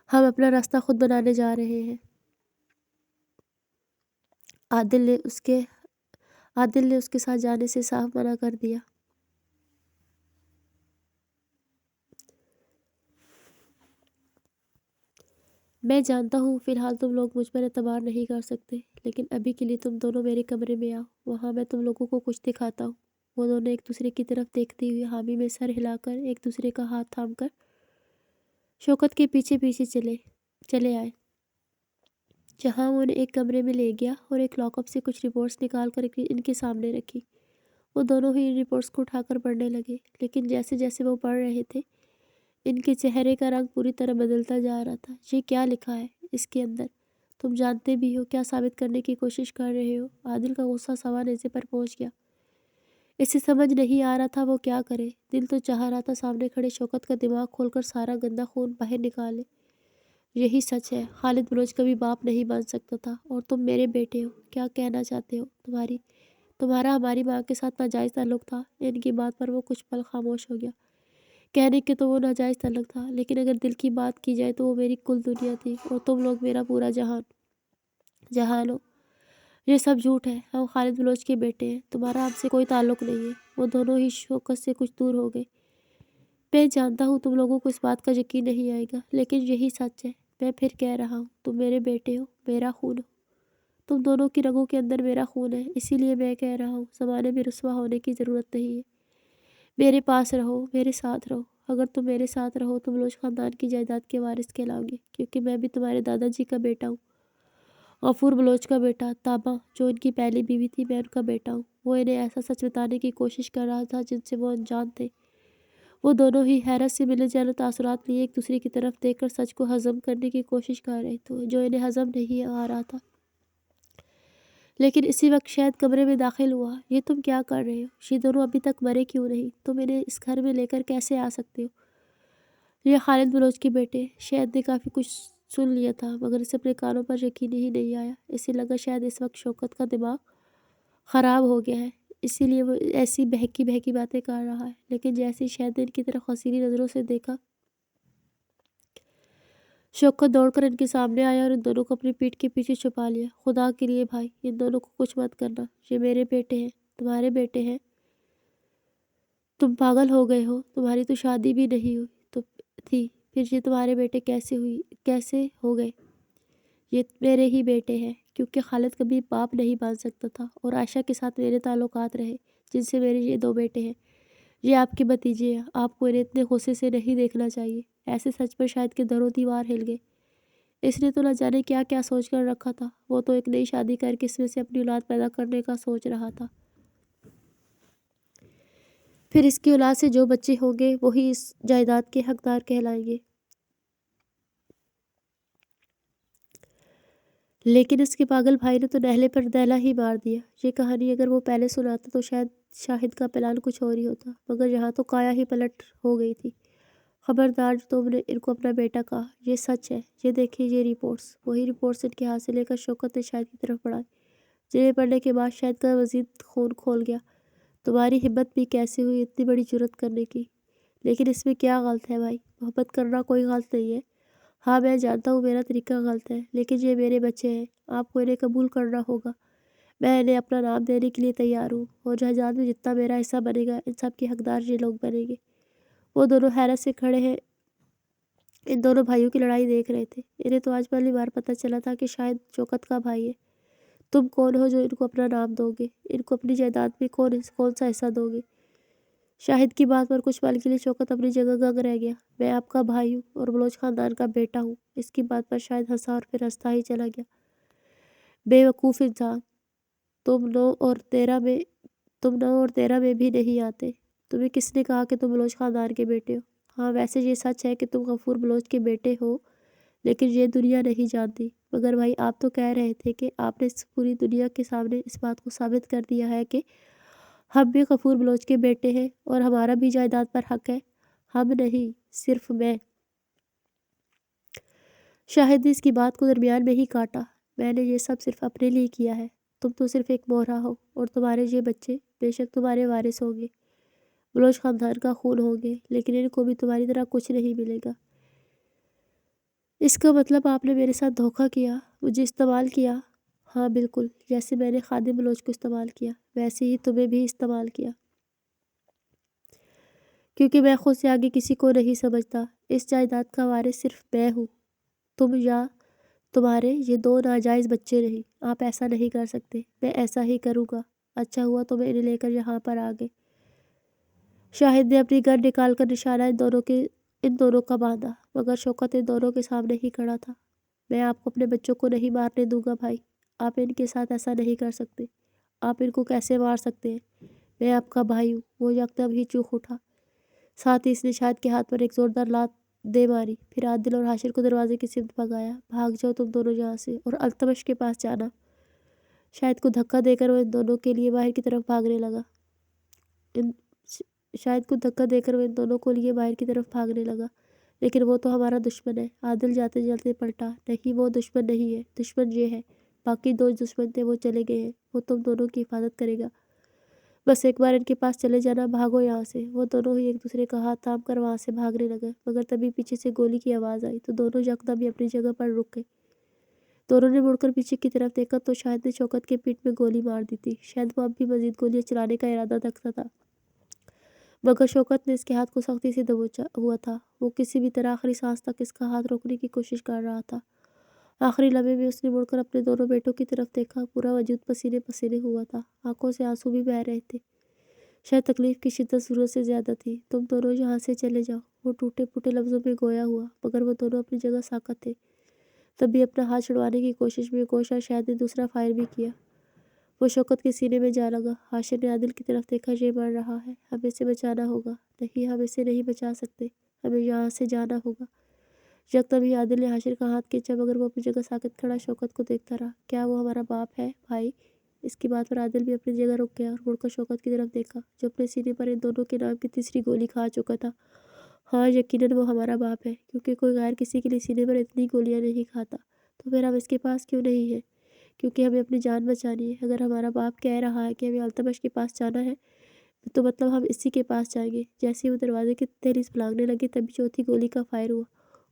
Speaker 1: ہم اپنا راستہ خود بنانے جا رہے ہیں۔ عادل نے اس کے ساتھ جانے سے صاف منع کر دیا۔ میں جانتا ہوں فی الحال تم لوگ مجھ پر اعتبار نہیں کر سکتے، لیکن ابھی کے لیے تم دونوں میرے کمرے میں آؤ، وہاں میں تم لوگوں کو کچھ دکھاتا ہوں۔ وہ دونوں ایک دوسرے کی طرف دیکھتے ہوئے حامی میں سر ہلا کر ایک دوسرے کا ہاتھ تھام کر شوکت کے پیچھے پیچھے چلے آئے، جہاں وہ انہیں ایک کمرے میں لے گیا اور ایک لاک اپ سے کچھ رپورٹس نکال کر ان کے سامنے رکھی۔ وہ دونوں ہی ان رپورٹس کو اٹھا کر پڑھنے لگے، لیکن جیسے جیسے وہ پڑھ رہے تھے ان کے چہرے کا رنگ پوری طرح بدلتا جا رہا تھا۔ یہ کیا لکھا ہے اس کے اندر؟ تم جانتے بھی ہو، کیا ثابت کرنے کی کوشش کر رہے ہو؟ عادل کا غصہ سوا نیزے پر پہنچ گیا۔ اسے سمجھ نہیں آ رہا تھا وہ کیا کرے۔ دل تو چاہ رہا تھا سامنے کھڑے شوکت کا دماغ کھول کر سارا گندا خون باہر نکالے۔ یہی سچ ہے، خالد بلوچ کبھی باپ نہیں بن سکتا تھا، اور تم میرے بیٹے ہو۔ کیا کہنا چاہتے ہو؟ تمہارا ہماری ماں کے ساتھ ناجائز تعلق تھا۔ ان کی بات پر وہ کچھ پل خاموش ہو گیا۔ کہنے کے تو وہ ناجائز تعلق تھا، لیکن اگر دل کی بات کی جائے تو وہ میری کل دنیا تھی، اور تم لوگ میرا پورا جہان ہو۔ یہ سب جھوٹ ہے، ہم خالد بلوچ کے بیٹے ہیں، تمہارا ہم سے کوئی تعلق نہیں ہے۔ وہ دونوں ہی شوکت سے کچھ دور ہو گئے۔ میں جانتا ہوں تم لوگوں کو اس بات کا یقین نہیں آئے گا، لیکن یہی سچ ہے۔ میں پھر کہہ رہا ہوں، تم میرے بیٹے ہو، میرا خون ہو، تم دونوں کی رگوں کے اندر میرا خون ہے۔ اسی لیے میں کہہ رہا ہوں، زمانے میں رسوا ہونے کی ضرورت نہیں ہے۔ میرے پاس رہو، میرے ساتھ رہو۔ اگر تم میرے ساتھ رہو تو بلوچ خاندان کی جائیداد کے وارث کہلاؤ گے، کیونکہ میں بھی تمہارے دادا جی کا بیٹا ہوں، غفور بلوچ کا بیٹا۔ تابا جو ان کی پہلی بیوی تھی، میں ان کا بیٹا ہوں۔ وہ انہیں ایسا سچ بتانے کی کوشش کر رہا تھا جن سے وہ انجان تھے۔ وہ دونوں ہی حیرت سے ملے جلے تاثرات لیے ایک دوسرے کی طرف دیکھ کر سچ کو ہضم کرنے کی کوشش کر رہے تھے، جو انہیں ہضم نہیں آ رہا تھا۔ لیکن اسی وقت شہد کمرے میں داخل ہوا۔ یہ تم کیا کر رہے ہو؟ یہ دونوں ابھی تک مرے کیوں نہیں؟ تم انہیں اس گھر میں لے کر کیسے آ سکتے ہو؟ یہ خالد بلوچ کے بیٹے۔ شہد نے کافی کچھ سن لیا تھا، مگر اسے اپنے کانوں پر یقین ہی نہیں آیا۔ اسے لگا شاید اس وقت شوکت کا دماغ خراب ہو گیا ہے، اسی لیے وہ ایسی بہکی باتیں کر رہا ہے۔ لیکن جیسے شہد نے ان کی طرف حسینی نظروں سے دیکھا، شوکت دوڑ کر ان کے سامنے آیا اور ان دونوں کو اپنی پیٹھ کے پیچھے چھپا لیا۔ خدا کے لیے بھائی، ان دونوں کو کچھ مت کرنا، یہ میرے بیٹے ہیں، تمہارے بیٹے ہیں۔ تم پاگل ہو گئے ہو، تمہاری تو شادی بھی نہیں ہوئی تو تھی، پھر یہ تمہارے بیٹے کیسے ہو گئے؟ یہ میرے ہی بیٹے ہیں، کیونکہ خالد کبھی باپ نہیں بن سکتا تھا، اور عائشہ کے ساتھ میرے تعلقات رہے، جن سے میرے یہ دو بیٹے ہیں۔ یہ آپ کے بھتیجے ہیں، آپ کو انہیں اتنے غصے سے نہیں دیکھنا چاہیے۔ ایسے سچ پر شاید کے در و دیوار ہل گئے۔ اس نے تو نہ جانے کیا کیا سوچ کر رکھا تھا۔ وہ تو ایک نئی شادی کر کے اس میں سے اپنی اولاد پیدا کرنے کا سوچ رہا تھا۔ پھر اس کی اولاد سے جو بچے ہوں گے وہی اس جائیداد کے حقدار کہلائیں گے۔ لیکن اس کے پاگل بھائی نے تو نہلے پر دہلا ہی مار دیا۔ یہ کہانی اگر وہ پہلے سناتا تو شاید شاہد کا پلان کچھ اور ہی ہوتا، مگر یہاں تو کایا ہی پلٹ ہو گئی تھی۔ خبردار جو تم نے ان کو اپنا بیٹا کہا، یہ سچ ہے۔ یہ دیکھیں یہ رپورٹس۔ وہی رپورٹس ان کے ہاتھ سے لے کر شوکت نے شاہد کی طرف بڑھائی، جنہیں پڑھنے کے بعد شاہد کا مزید خون کھول گیا۔ تمہاری ہمت بھی کیسے ہوئی اتنی بڑی جرات کرنے کی؟ لیکن اس میں کیا غلط ہے بھائی؟ محبت کرنا کوئی غلط نہیں ہے۔ ہاں میں جانتا ہوں میرا طریقہ غلط ہے، لیکن یہ میرے بچے ہیں، آپ کو انہیں قبول کرنا ہوگا۔ میں انہیں اپنا نام دینے کے لیے تیار ہوں، اور جائیداد میں جتنا میرا حصہ بنے گا ان سب کے حقدار یہ لوگ بنیں گے۔ وہ دونوں حیرت سے کھڑے ہیں، ان دونوں بھائیوں کی لڑائی دیکھ رہے تھے۔ انہیں تو آج پہلی بار پتہ چلا تھا کہ شاید شوکت کا بھائی ہے۔ تم کون ہو جو ان کو اپنا نام دو گے؟ ان کو اپنی جائیداد میں کون سا حصہ دو گے؟ شاہد کی بات پر کچھ پل کے لیے شوکت اپنی جگہ دنگ رہ گیا۔ میں آپ کا بھائی ہوں اور بلوچ خاندان کا بیٹا ہوں۔ اس کی بات پر شاید ہنسا اور پھر ہنستا ہی چلا گیا۔ بے وقوف انسان، تم 9 اور 13 میں بھی نہیں آتے۔ تمہیں کس نے کہا کہ تم بلوچ خاندان کے بیٹے ہو؟ ہاں ویسے یہ سچ ہے کہ تم غفور بلوچ کے بیٹے ہو، لیکن یہ دنیا نہیں جانتی۔ مگر بھائی، آپ تو کہہ رہے تھے کہ آپ نے پوری دنیا کے سامنے اس بات کو ثابت کر دیا ہے کہ ہم بھی غفور بلوچ کے بیٹے ہیں اور ہمارا بھی جائیداد پر حق ہے۔ ہم نہیں، صرف میں۔ شاہد نے اس کی بات کو درمیان میں ہی کاٹا۔ میں نے یہ سب صرف اپنے لیے کیا ہے۔ تم تو صرف ایک مہرہ ہو، اور تمہارے یہ بچے بے شک تمہارے وارث ہوں گے، بلوچ خاندان کا خون ہوں گے، لیکن ان کو بھی تمہاری طرح کچھ نہیں ملے گا۔ اس کا مطلب آپ نے میرے ساتھ دھوکہ کیا، مجھے استعمال کیا۔ ہاں بالکل، جیسے میں نے خادم بلوچ کو استعمال کیا ویسے ہی تمہیں بھی استعمال کیا، کیونکہ میں خود سے آگے کسی کو نہیں سمجھتا۔ اس جائیداد کا وارث صرف میں ہوں، تم یا تمہارے یہ 2 ناجائز بچے نہیں۔ آپ ایسا نہیں کر سکتے، میں ایسا ہی کروں گا۔ اچھا ہوا تم انہیں لے کر یہاں پر آ گئے۔ شاہد نے اپنی گن نکال کر نشانہ ان دونوں کا باندھا، مگر شوکت ان دونوں کے سامنے ہی کھڑا تھا۔ میں آپ کو اپنے بچوں کو نہیں مارنے دوں گا بھائی، آپ ان کے ساتھ ایسا نہیں کر سکتے۔ آپ ان کو کیسے مار سکتے ہیں؟ میں آپ کا بھائی ہوں۔ وہ یکدم ہی چوک اٹھا، ساتھ ہی اس نے شاہد کے ہاتھ پر ایک زوردار لات دے ماری، پھر عادل اور حاشر کو دروازے کی سمت بھگایا۔ بھاگ جاؤ تم دونوں یہاں سے، اور التمش کے پاس جانا۔ شاہد کو دھکا دے کر وہ ان دونوں کے لیے باہر کی طرف بھاگنے لگا۔ لیکن وہ تو ہمارا دشمن ہے۔ عادل جاتے جلتے پلٹا، نہیں وہ دشمن نہیں ہے، دشمن یہ ہے۔ باقی 2 دشمن تھے وہ چلے گئے ہیں، وہ تم دونوں کی حفاظت کرے گا۔ بس ایک بار ان کے پاس چلے جانا، بھاگو یہاں سے۔ وہ دونوں ہی ایک دوسرے کا ہاتھ تھام کر وہاں سے بھاگنے لگے، مگر تبھی پیچھے سے گولی کی آواز آئی تو دونوں یکدم ہی اپنی جگہ پر رک گئے۔ دونوں نے مڑ کر پیچھے کی طرف دیکھا تو شاہد نے شوکت کے پیٹھ میں گولی مار دی تھی۔ شاید وہ اب بھی مزید گولیاں چلانے کا ارادہ رکھتا تھا، مگر شوکت نے اس کے ہاتھ کو سختی سے دبوچا ہوا تھا۔ وہ کسی بھی طرح آخری سانس تک اس کا ہاتھ روکنے کی کوشش کر رہا تھا۔ آخری لمحے میں اس نے مڑ کر اپنے دونوں بیٹوں کی طرف دیکھا، پورا وجود پسینے پسینے ہوا تھا، آنکھوں سے آنسو بھی بہہ رہے تھے۔ شاید تکلیف کی شدت ضرورت سے زیادہ تھی۔ تم دونوں یہاں سے چلے جاؤ، وہ ٹوٹے پھوٹے لفظوں میں گویا ہوا، مگر وہ دونوں اپنی جگہ ساکت تھے۔ تبھی اپنا ہاتھ چھڑوانے کی کوشش میں کوشاں شاہد نے دوسرا فائر بھی کیا، وہ شوکت کے سینے میں جا لگا۔ حاشر نے عادل کی طرف دیکھا، یہ مر رہا ہے، ہمیں اسے بچانا ہوگا۔ نہیں، ہم اسے نہیں بچا سکتے، ہمیں یہاں سے جانا ہوگا۔ یکدم ہی عادل نے حاشر کا ہاتھ کھینچا، مگر وہ اپنی جگہ ساکت کھڑا شوکت کو دیکھتا رہا۔ کیا وہ ہمارا باپ ہے بھائی؟ اس کی بات پر عادل بھی اپنی جگہ رک گیا اور مڑ کر شوکت کی طرف دیکھا، جو اپنے سینے پر ان دونوں کے نام کی تیسری گولی کھا چکا تھا۔ ہاں یقیناً وہ ہمارا باپ ہے، کیونکہ کوئی غیر کسی کے لیے سینے پر اتنی گولیاں نہیں کھاتا۔ تو پھر ہم اس کے پاس کیوں نہیں ہیں؟ کیونکہ ہمیں اپنی جان بچانی ہے۔ اگر ہمارا باپ کہہ رہا ہے کہ ہمیں التمش کے پاس جانا ہے تو مطلب ہم اسی کے پاس جائیں گے۔ جیسے ہی وہ دروازے کی دہلیز پھلانگنے لگے تبھی چوتھی گولی کا فائر ہوا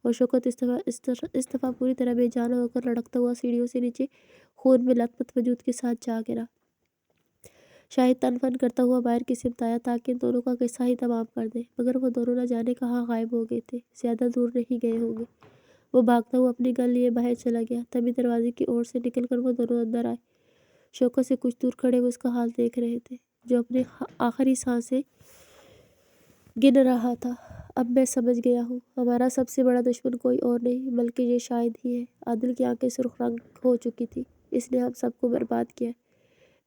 Speaker 1: اور شوکت اس دفعہ پوری طرح بے جان ہو کر لڑکتا ہوا سیڑھیوں سے نیچے خون میں لت پت وجود کے ساتھ جا گرا۔ شاہد تن فن کرتا ہوا باہر کی سمت آیا تاکہ ان دونوں کا قصہ ہی تمام کر دے، مگر وہ دونوں نہ جانے کہاں غائب ہو گئے تھے، زیادہ دور نہیں گئے ہوں گے۔ وہ بھاگتا ہوا اپنی گن لیے باہر چلا گیا، تبھی دروازے کی اوٹ سے نکل کر وہ دونوں اندر آئے۔ شوکت سے کچھ دور کھڑے وہ اس کا حال دیکھ رہے تھے، جو اپنی آخری سانسیں گن رہا تھا۔ اب میں سمجھ گیا ہوں، ہمارا سب سے بڑا دشمن کوئی اور نہیں بلکہ یہ شاہد ہی ہے۔ عادل کی آنکھیں سرخ رنگ ہو چکی تھی، اس نے ہم سب کو برباد کیا ہے۔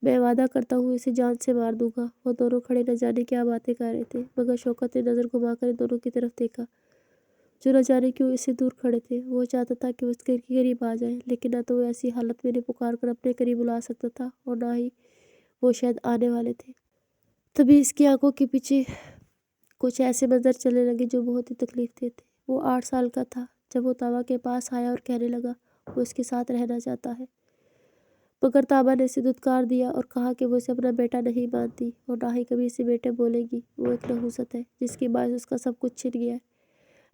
Speaker 1: میں وعدہ کرتا ہوں اسے جان سے مار دوں گا۔ وہ دونوں کھڑے نہ جانے کیا باتیں کر رہے تھے، مگر شوکت نے نظر گھما کر ان دونوں کی طرف دیکھا، جو نہ جانے کیوں اس سے دور کھڑے تھے۔ وہ چاہتا تھا کہ وہ اس کے قریب آ جائیں، لیکن نہ تو وہ ایسی حالت میں انہیں پکار کر اپنے قریب بلا سکتا تھا اور نہ ہی وہ شاید آنے والے تھے۔ تبھی اس کی آنکھوں کے پیچھے کچھ ایسے منظر چلنے لگے جو بہت ہی تکلیف دہ تھے۔ وہ 8 سال کا تھا جب وہ تابا کے پاس آیا اور کہنے لگا وہ اس کے ساتھ رہنا چاہتا ہے، مگر تابا نے اسے دھتکار دیا اور کہا کہ وہ اسے اپنا بیٹا نہیں مانتی اور نہ ہی کبھی اسے بیٹے بولے گی۔ وہ ایک نحوست ہے جس کی باعث اس کا سب کچھ چھن گیا ہے،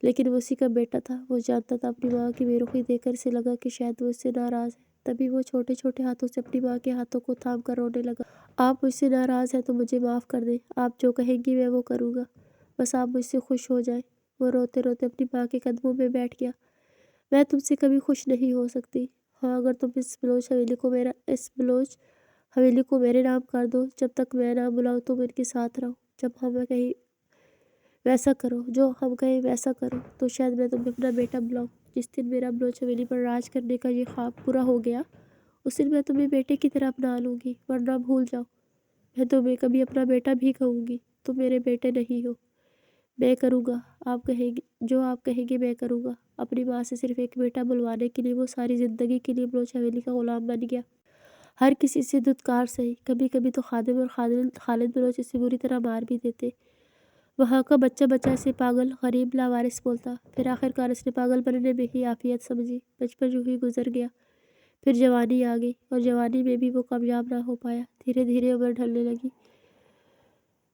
Speaker 1: لیکن وہ اسی کا بیٹا تھا۔ وہ جانتا تھا اپنی ماں کی بے رخی دیکھ کر اسے لگا کہ شاید وہ اس سے ناراض ہے، تبھی وہ چھوٹے چھوٹے ہاتھوں سے اپنی ماں کے ہاتھوں کو تھام کر رونے لگا۔ آپ مجھ سے ناراض ہیں تو مجھے معاف کر دیں، آپ جو کہیں گی میں وہ کروں گا، بس آپ مجھ سے خوش ہو جائیں۔ وہ روتے روتے اپنی ماں کے قدموں میں بیٹھ گیا۔ میں تم سے کبھی خوش نہیں ہو سکتی، ہاں اگر تم اس بلوچ حویلی کو میرے نام کر دو، جب تک میں نہ بلاؤں تم ان کے ساتھ رہو، جب ہم کہیں ویسا کرو، جو ہم کہیں ویسا کرو، تو شاید میں تمہیں اپنا بیٹا بلاؤں۔ جس دن میرا بلوچ حویلی پر راج کرنے کا یہ خواب پورا ہو گیا، اس دن میں تمہیں بیٹے کی طرح اپنا لوں گی، ورنہ بھول جاؤ، میں تمہیں کبھی اپنا بیٹا بھی کہوں گی۔ تم میرے بیٹے نہیں ہو۔ میں کروں گا آپ کہیں گے، جو آپ کہیں گے میں کروں گا۔ اپنی ماں سے صرف ایک بیٹا بلوانے کے لیے وہ ساری زندگی کے لیے بلوچ حویلی کا غلام بن گیا، ہر کسی سے دھتکار سہی، کبھی کبھی تو خادم اور خالد بلوچ اسے بری طرح مار بھی دیتے۔ وہاں کا بچہ بچہ اسے پاگل، غریب، لاوارث بولتا۔ پھر آخرکار اس نے پاگل بننے میں ہی عافیت سمجھی۔ بچپن یوں ہی گزر گیا، پھر جوانی آ گئی اور جوانی میں بھی وہ کامیاب نہ ہو پایا۔ دھیرے دھیرے عمر ڈھلنے لگی،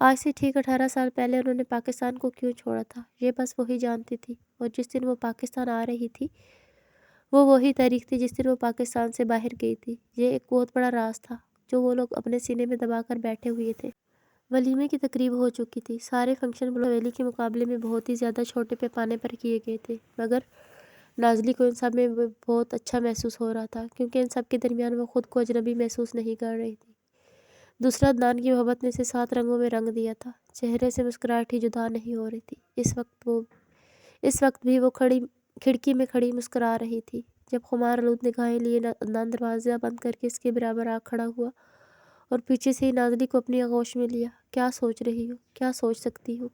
Speaker 1: آج سے ٹھیک 18 سال پہلے انہوں نے پاکستان کو کیوں چھوڑا تھا، یہ بس وہی جانتی تھی۔ اور جس دن وہ پاکستان آ رہی تھی وہ وہی تاریخ تھی جس دن وہ پاکستان سے باہر گئی تھی۔ یہ ایک بہت بڑا راز تھا جو وہ لوگ اپنے سینے میں دبا کر بیٹھے ہوئے تھے۔ ولیمے کی تقریب ہو چکی تھی۔ سارے فنکشن بلو ویلی کے مقابلے میں بہت ہی زیادہ چھوٹے پیمانے پر کیے گئے تھے، مگر نازلی کو ان سب میں بہت اچھا محسوس ہو رہا تھا، کیونکہ ان سب کے درمیان وہ خود کو اجنبی محسوس نہیں کر رہی تھی۔ دوسرا، عدنان کی محبت نے اسے 7 رنگوں میں رنگ دیا تھا۔ چہرے سے مسکراہٹ ہی جدا نہیں ہو رہی تھی۔ اس وقت بھی وہ کھڑکی میں کھڑی مسکرا رہی تھی جب خمار آلود نگاہیں لیے عدنان دروازہ بند کر کے اس کے برابر آ کھڑا ہوا اور پیچھے سے ہی نازلی کو اپنی آغوش میں لیا۔ کیا سوچ رہی ہو؟ کیا سوچ سکتی ہوں؟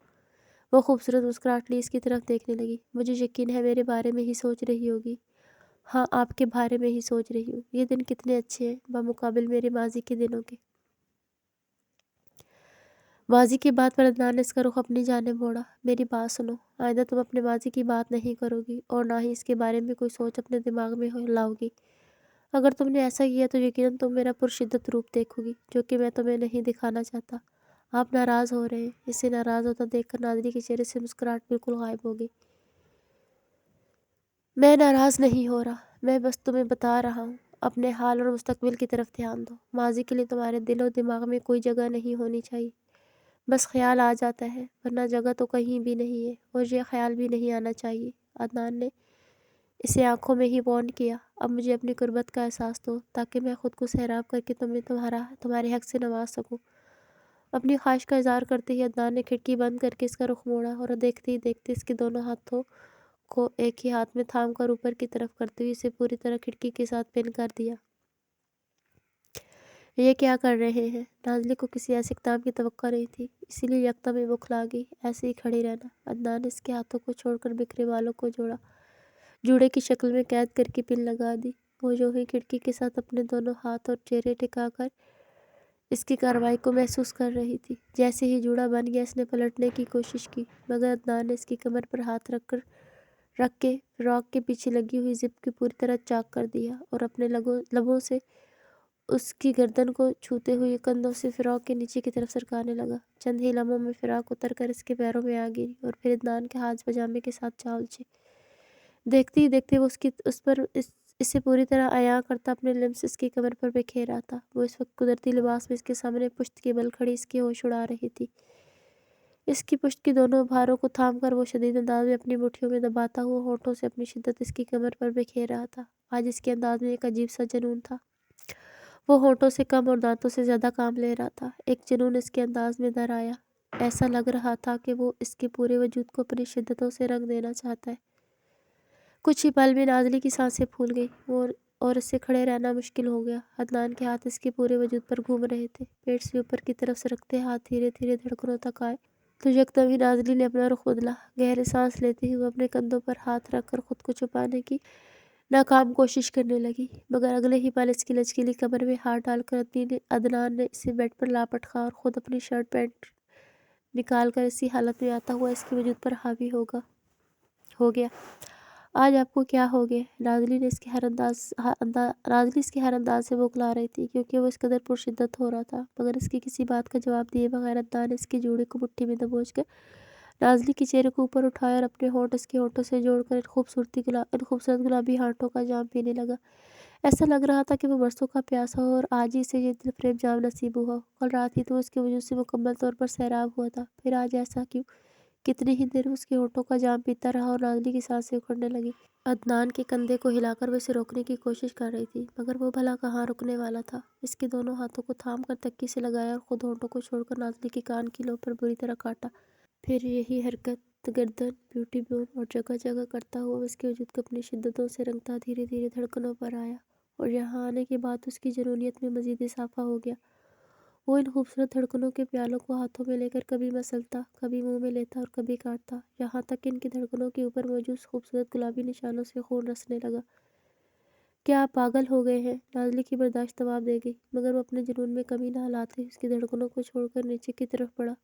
Speaker 1: وہ خوبصورت مسکراہٹ لی اس کی طرف دیکھنے لگی۔ مجھے یقین ہے میرے بارے میں ہی سوچ رہی ہوگی۔ ہاں، آپ کے بارے میں ہی سوچ رہی ہوں۔ یہ دن کتنے اچھے ہیں بمقابل میرے ماضی کے دنوں کے۔ ماضی کی بات پر عدنان نے اس کا رخ اپنی جانب موڑا۔ میری بات سنو، آئندہ تم اپنے ماضی کی بات نہیں کرو گی اور نہ ہی اس کے بارے میں کوئی سوچ اپنے دماغ میں لاؤ گی۔ اگر تم نے ایسا کیا تو یقیناً تم میرا پرشدت روپ دیکھو گی، جو کہ میں تمہیں نہیں دکھانا چاہتا۔ آپ ناراض ہو رہے ہیں۔ اسے ناراض ہوتا دیکھ کر نازلی کے چہرے سے مسکراہٹ بالکل غائب ہو گئی۔ میں ناراض نہیں ہو رہا، میں بس تمہیں بتا رہا ہوں، اپنے حال اور مستقبل کی طرف دھیان دو۔ ماضی کے لیے تمہارے دل و دماغ میں کوئی جگہ نہیں ہونی چاہیے۔ بس خیال آ جاتا ہے، ورنہ جگہ تو کہیں بھی نہیں ہے، اور یہ خیال بھی نہیں آنا چاہیے۔ عدنان نے اسے آنکھوں میں ہی وارن کیا۔ اب مجھے اپنی قربت کا احساس دو تاکہ میں خود کو سیراب کر کے تمہیں تمہارے حق سے نواز سکوں۔ اپنی خواہش کا اظہار کرتے ہی عدنان نے کھڑکی بند کر کے اس کا رخ موڑا اور دیکھتے ہی دیکھتے اس کے دونوں ہاتھوں کو ایک ہی ہاتھ میں تھام کر اوپر کی طرف کرتے ہوئے اسے پوری طرح کھڑکی کے ساتھ پن کر دیا۔ یہ کیا کر رہے ہیں؟ نازلی کو کسی ایسے اقدام کی توقع نہیں تھی، اسی لیے یکدم ہی بکھلا گئی۔ ایسے ہی کھڑی رہنا۔ عدنان نے اس کے ہاتھوں کو چھوڑ کر بکھرے بالوں کو جوڑے کی شکل میں قید کر کے پن لگا دی۔ وہ یوں ہی کھڑکی کے ساتھ اپنے دونوں ہاتھ اور چہرے ٹکا کر اس کی کارروائی کو محسوس کر رہی تھی۔ جیسے ہی جوڑا بن گیا اس نے پلٹنے کی کوشش کی، مگر عدنان نے اس کی کمر پر ہاتھ رکھ کے فراق کے پیچھے لگی ہوئی زپ کو پوری طرح چاک کر دیا اور اپنے لبوں سے اس کی گردن کو چھوتے ہوئے کندھوں سے فراق کے نیچے کی طرف سرکانے لگا۔ چند ہی لمحوں میں فراق اتر کر اس کے پیروں میں آ گری اور پھر عدنان کے ہاتھ پاجامے کے ساتھ جا الجھے۔ دیکھتے ہی دیکھتے وہ اسے پوری طرح عیاں کرتا اپنے لمس اس کی کمر پر بکھیر رہا تھا۔ وہ اس وقت قدرتی لباس میں اس کے سامنے پشت کے بل کھڑی اس کے ہوش اڑا رہی تھی۔ اس کی پشت کی دونوں بھاروں کو تھام کر وہ شدید انداز میں اپنی مٹھیوں میں دباتا ہوا ہونٹوں سے اپنی شدت اس کی کمر پر بکھیر رہا تھا۔ آج اس کے انداز میں ایک عجیب سا جنون تھا۔ وہ ہونٹوں سے کم اور دانتوں سے زیادہ کام لے رہا تھا۔ ایک جنون اس کے انداز میں در آیا۔ ایسا لگ رہا تھا کہ وہ اس کے پورے وجود کو اپنی شدتوں سے رنگ دینا چاہتا ہے۔ کچھ ہی پل میں نازلی کی سانسیں پھول گئیں اور اس سے کھڑے رہنا مشکل ہو گیا۔ عدنان کے ہاتھ اس کے پورے وجود پر گھوم رہے تھے۔ پیٹ سے اوپر کی طرف سرکتے ہاتھ دھیرے دھیرے دھڑکنوں تک آئے تو یکدم ہی نازلی نے اپنا رخ بدلا۔ گہرے سانس لیتے ہی وہ اپنے کندھوں پر ہاتھ رکھ کر خود کو چھپانے کی ناکام کوشش کرنے لگی، مگر اگلے ہی پل اس کی لچکیلی کمر میں ہاتھ ڈال کر عدنان نے اسے بیڈ پر لاپٹکا اور خود اپنی شرٹ پینٹ نکال کر اسی حالت میں آتا ہوا اس کے وجود پر حاوی ہو گیا۔ آج آپ کو کیا ہو گیا؟ نازلی اس کے ہر انداز سے بغلا رہی تھی، کیونکہ وہ اس قدر پرشدت ہو رہا تھا، مگر اس کی کسی بات کا جواب دیے بغیر عدنان نے اس کے جوڑے کو مٹھی میں دبوچ کر نازلی کے چہرے کو اوپر اٹھایا اور اپنے ہونٹ اس کے ہونٹوں سے جوڑ کر ان خوبصورت گلابی ہونٹوں کا جام پینے لگا۔ ایسا لگ رہا تھا کہ وہ برسوں کا پیاسا ہو اور آج ہی اسے یہ دل فریب جام نصیب ہوا ہو۔ کل رات ہی تو اس کے وجود سے مکمل طور پر سیراب ہوا تھا، پھر آج ایسا کیوں؟ کتنی ہی دیر اس کے ہونٹوں کا جام پیتا رہا اور نازلی کی سانسیں اکھڑنے لگیں۔ عدنان کے کندھے کو ہلا کر وہ اسے روکنے کی کوشش کر رہی تھی، مگر وہ بھلا کہاں رکنے والا تھا۔ اس کے دونوں ہاتھوں کو تھام کر تکی سے لگایا اور خود ہونٹوں کو چھوڑ کر نازلی کے کان کی لو پر بری طرح کاٹا۔ پھر یہی حرکت گردن، بیوٹی بون اور جگہ جگہ کرتا ہوا وہ اس کے وجود کو اپنی شدتوں سے رنگتا دھیرے دھیرے دھڑکنوں پر آیا، اور یہاں آنے کے بعد اس کی جنونیت میں مزید اضافہ ہو گیا۔ وہ ان خوبصورت دھڑکنوں کے پیالوں کو ہاتھوں میں لے کر کبھی مسلتا، کبھی منہ میں لیتا اور کبھی کاٹتا، یہاں تک کہ ان کی دھڑکنوں کے اوپر موجود خوبصورت گلابی نشانوں سے خون رسنے لگا۔ کیا آپ پاگل ہو گئے ہیں؟ نازلی کی برداشت تمام دے گئی، مگر وہ اپنے جنون میں کمی نہ لاتے اس کی دھڑکنوں کو چھوڑ کر نیچے کی طرف بڑھا۔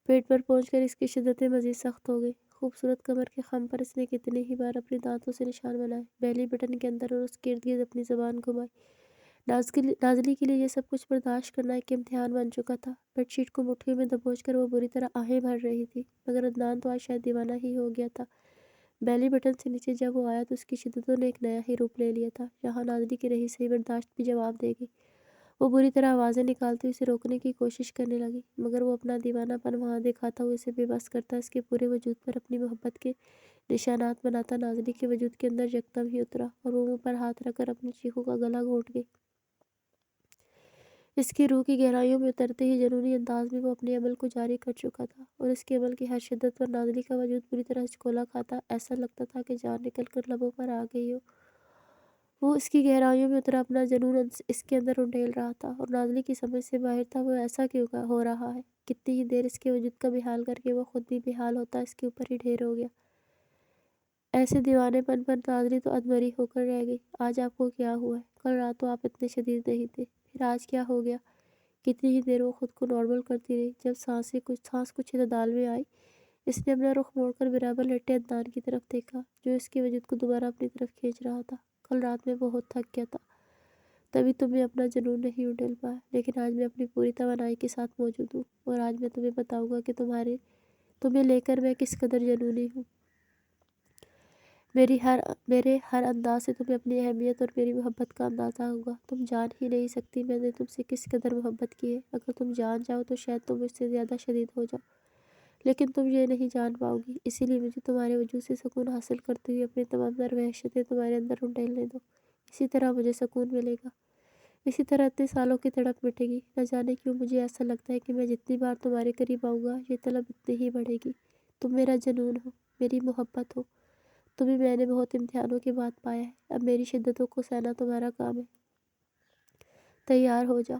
Speaker 1: پیٹ پر پہنچ کر اس کی شدتیں مزید سخت ہو گئیں۔ خوبصورت کمر کے خم پر اس نے کتنے ہی بار اپنے دانتوں سے نشان بنائے، بیلی بٹن کے اندر اور اس کے ارد گرد اپنی زبان گھمائی۔ نازلی کے لیے یہ سب کچھ برداشت کرنا ایک امتحان بن چکا تھا۔ بیڈ شیٹ کو مٹھیوں میں دبوچ کر وہ بری طرح آہیں بھر رہی تھی، مگر عدنان تو آج شاید دیوانہ ہی ہو گیا تھا۔ بیلی بٹن سے نیچے جب وہ آیا تو اس کی شدتوں نے ایک نیا ہی روپ لے لیا تھا، جہاں نازلی کی رہی صحیح برداشت بھی جواب دے گی۔ وہ بری طرح آوازیں نکالتی ہوئی اسے روکنے کی کوشش کرنے لگی، مگر وہ اپنا دیوانہ پن وہاں دکھاتا ہوا اسے بے بس کرتا، اس کے پورے وجود پر اپنی محبت کے نشانات بناتا نازلی کے وجود کے اندر یکدم ہی اترا، اور وہ منہ پر ہاتھ رکھ کر اپنی چیخوں کا گلا گھونٹ گئی۔ اس کی روح کی گہرائیوں میں اترتے ہی جنونی انداز میں وہ اپنے عمل کو جاری کر چکا تھا، اور اس کے عمل کی ہر شدت پر نازلی کا وجود بری طرح ہچکولا کھاتا، ایسا لگتا تھا کہ جان نکل کر لبوں پر آ گئی ہو۔ وہ اس کی گہرائیوں میں اترا اپنا جنون اس کے اندر انڈیل رہا تھا، اور نازلی کی سمجھ سے باہر تھا وہ ایسا کیوں ہو رہا ہے۔ کتنی ہی دیر اس کے وجود کا بحال کر کے وہ خود بھی بحال ہوتا اس کے اوپر ہی ڈھیر ہو گیا۔ ایسے دیوانے پن پر نازلی تو ادمری ہو کر رہ گئی۔ آج آپ کو کیا ہوا ہے؟ کل رات تو آپ اتنے شدید نہیں تھے، پھر آج کیا ہو گیا؟ کتنی ہی دیر وہ خود کو نارمل کرتی رہی۔ جب سانس کچھ اعتدال میں آئی، اس نے اپنا رخ موڑ کر برابر لیٹے عدنان کی طرف دیکھا، جو اس کے وجود کو دوبارہ اپنی طرف کھینچ رہا تھا۔ کل رات میں بہت تھک گیا تھا، تبھی تمہیں اپنا جنون نہیں انڈیل پایا، لیکن آج میں اپنی پوری توانائی کے ساتھ موجود ہوں، اور آج میں تمہیں بتاؤں گا کہ تمہیں لے کر میں کس قدر جنونی ہوں۔ میرے ہر انداز سے تمہیں اپنی اہمیت اور میری محبت کا اندازہ ہوگا۔ تم جان ہی نہیں سکتی میں نے تم سے کس قدر محبت کی ہے۔ اگر تم جان جاؤ تو شاید تم مجھ سے زیادہ شدید ہو جاؤ، لیکن تم یہ نہیں جان پاؤ گی، اسی لیے مجھے تمہارے وجود سے سکون حاصل کرتے ہوئے اپنی تمام تر وحشتیں تمہارے اندر انڈیلنے دو۔ اسی طرح مجھے سکون ملے گا، اسی طرح اتنے سالوں کی تڑپ مٹے گی۔ نہ جانے کیوں مجھے ایسا لگتا ہے کہ میں جتنی بار تمہارے قریب آؤں گا یہ طلب اتنی ہی بڑھے گی۔ تم میرا جنون ہو، میری محبت ہو، تمہیں میں نے بہت امتحانوں کے بعد پایا ہے، اب میری شدتوں کو سہنا تمہارا کام ہے۔ تیار ہو جاؤ۔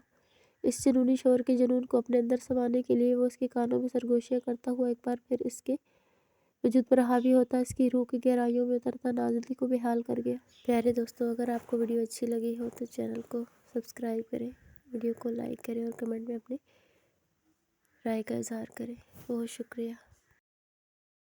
Speaker 1: اس جنونی شور کے جنون کو اپنے اندر سمانے کے لیے وہ اس کے کانوں میں سرگوشیاں کرتا ہوا ایک بار پھر اس کے وجود پر حاوی ہوتا اس کی روح کی گہرائیوں میں اترتا نازلی کو بحال کر گیا۔ پیارے دوستو، اگر آپ کو ویڈیو اچھی لگی ہو تو چینل کو سبسکرائب کریں، ویڈیو کو لائک کریں اور کمنٹ میں اپنی رائے کا اظہار کریں۔ بہت شکریہ۔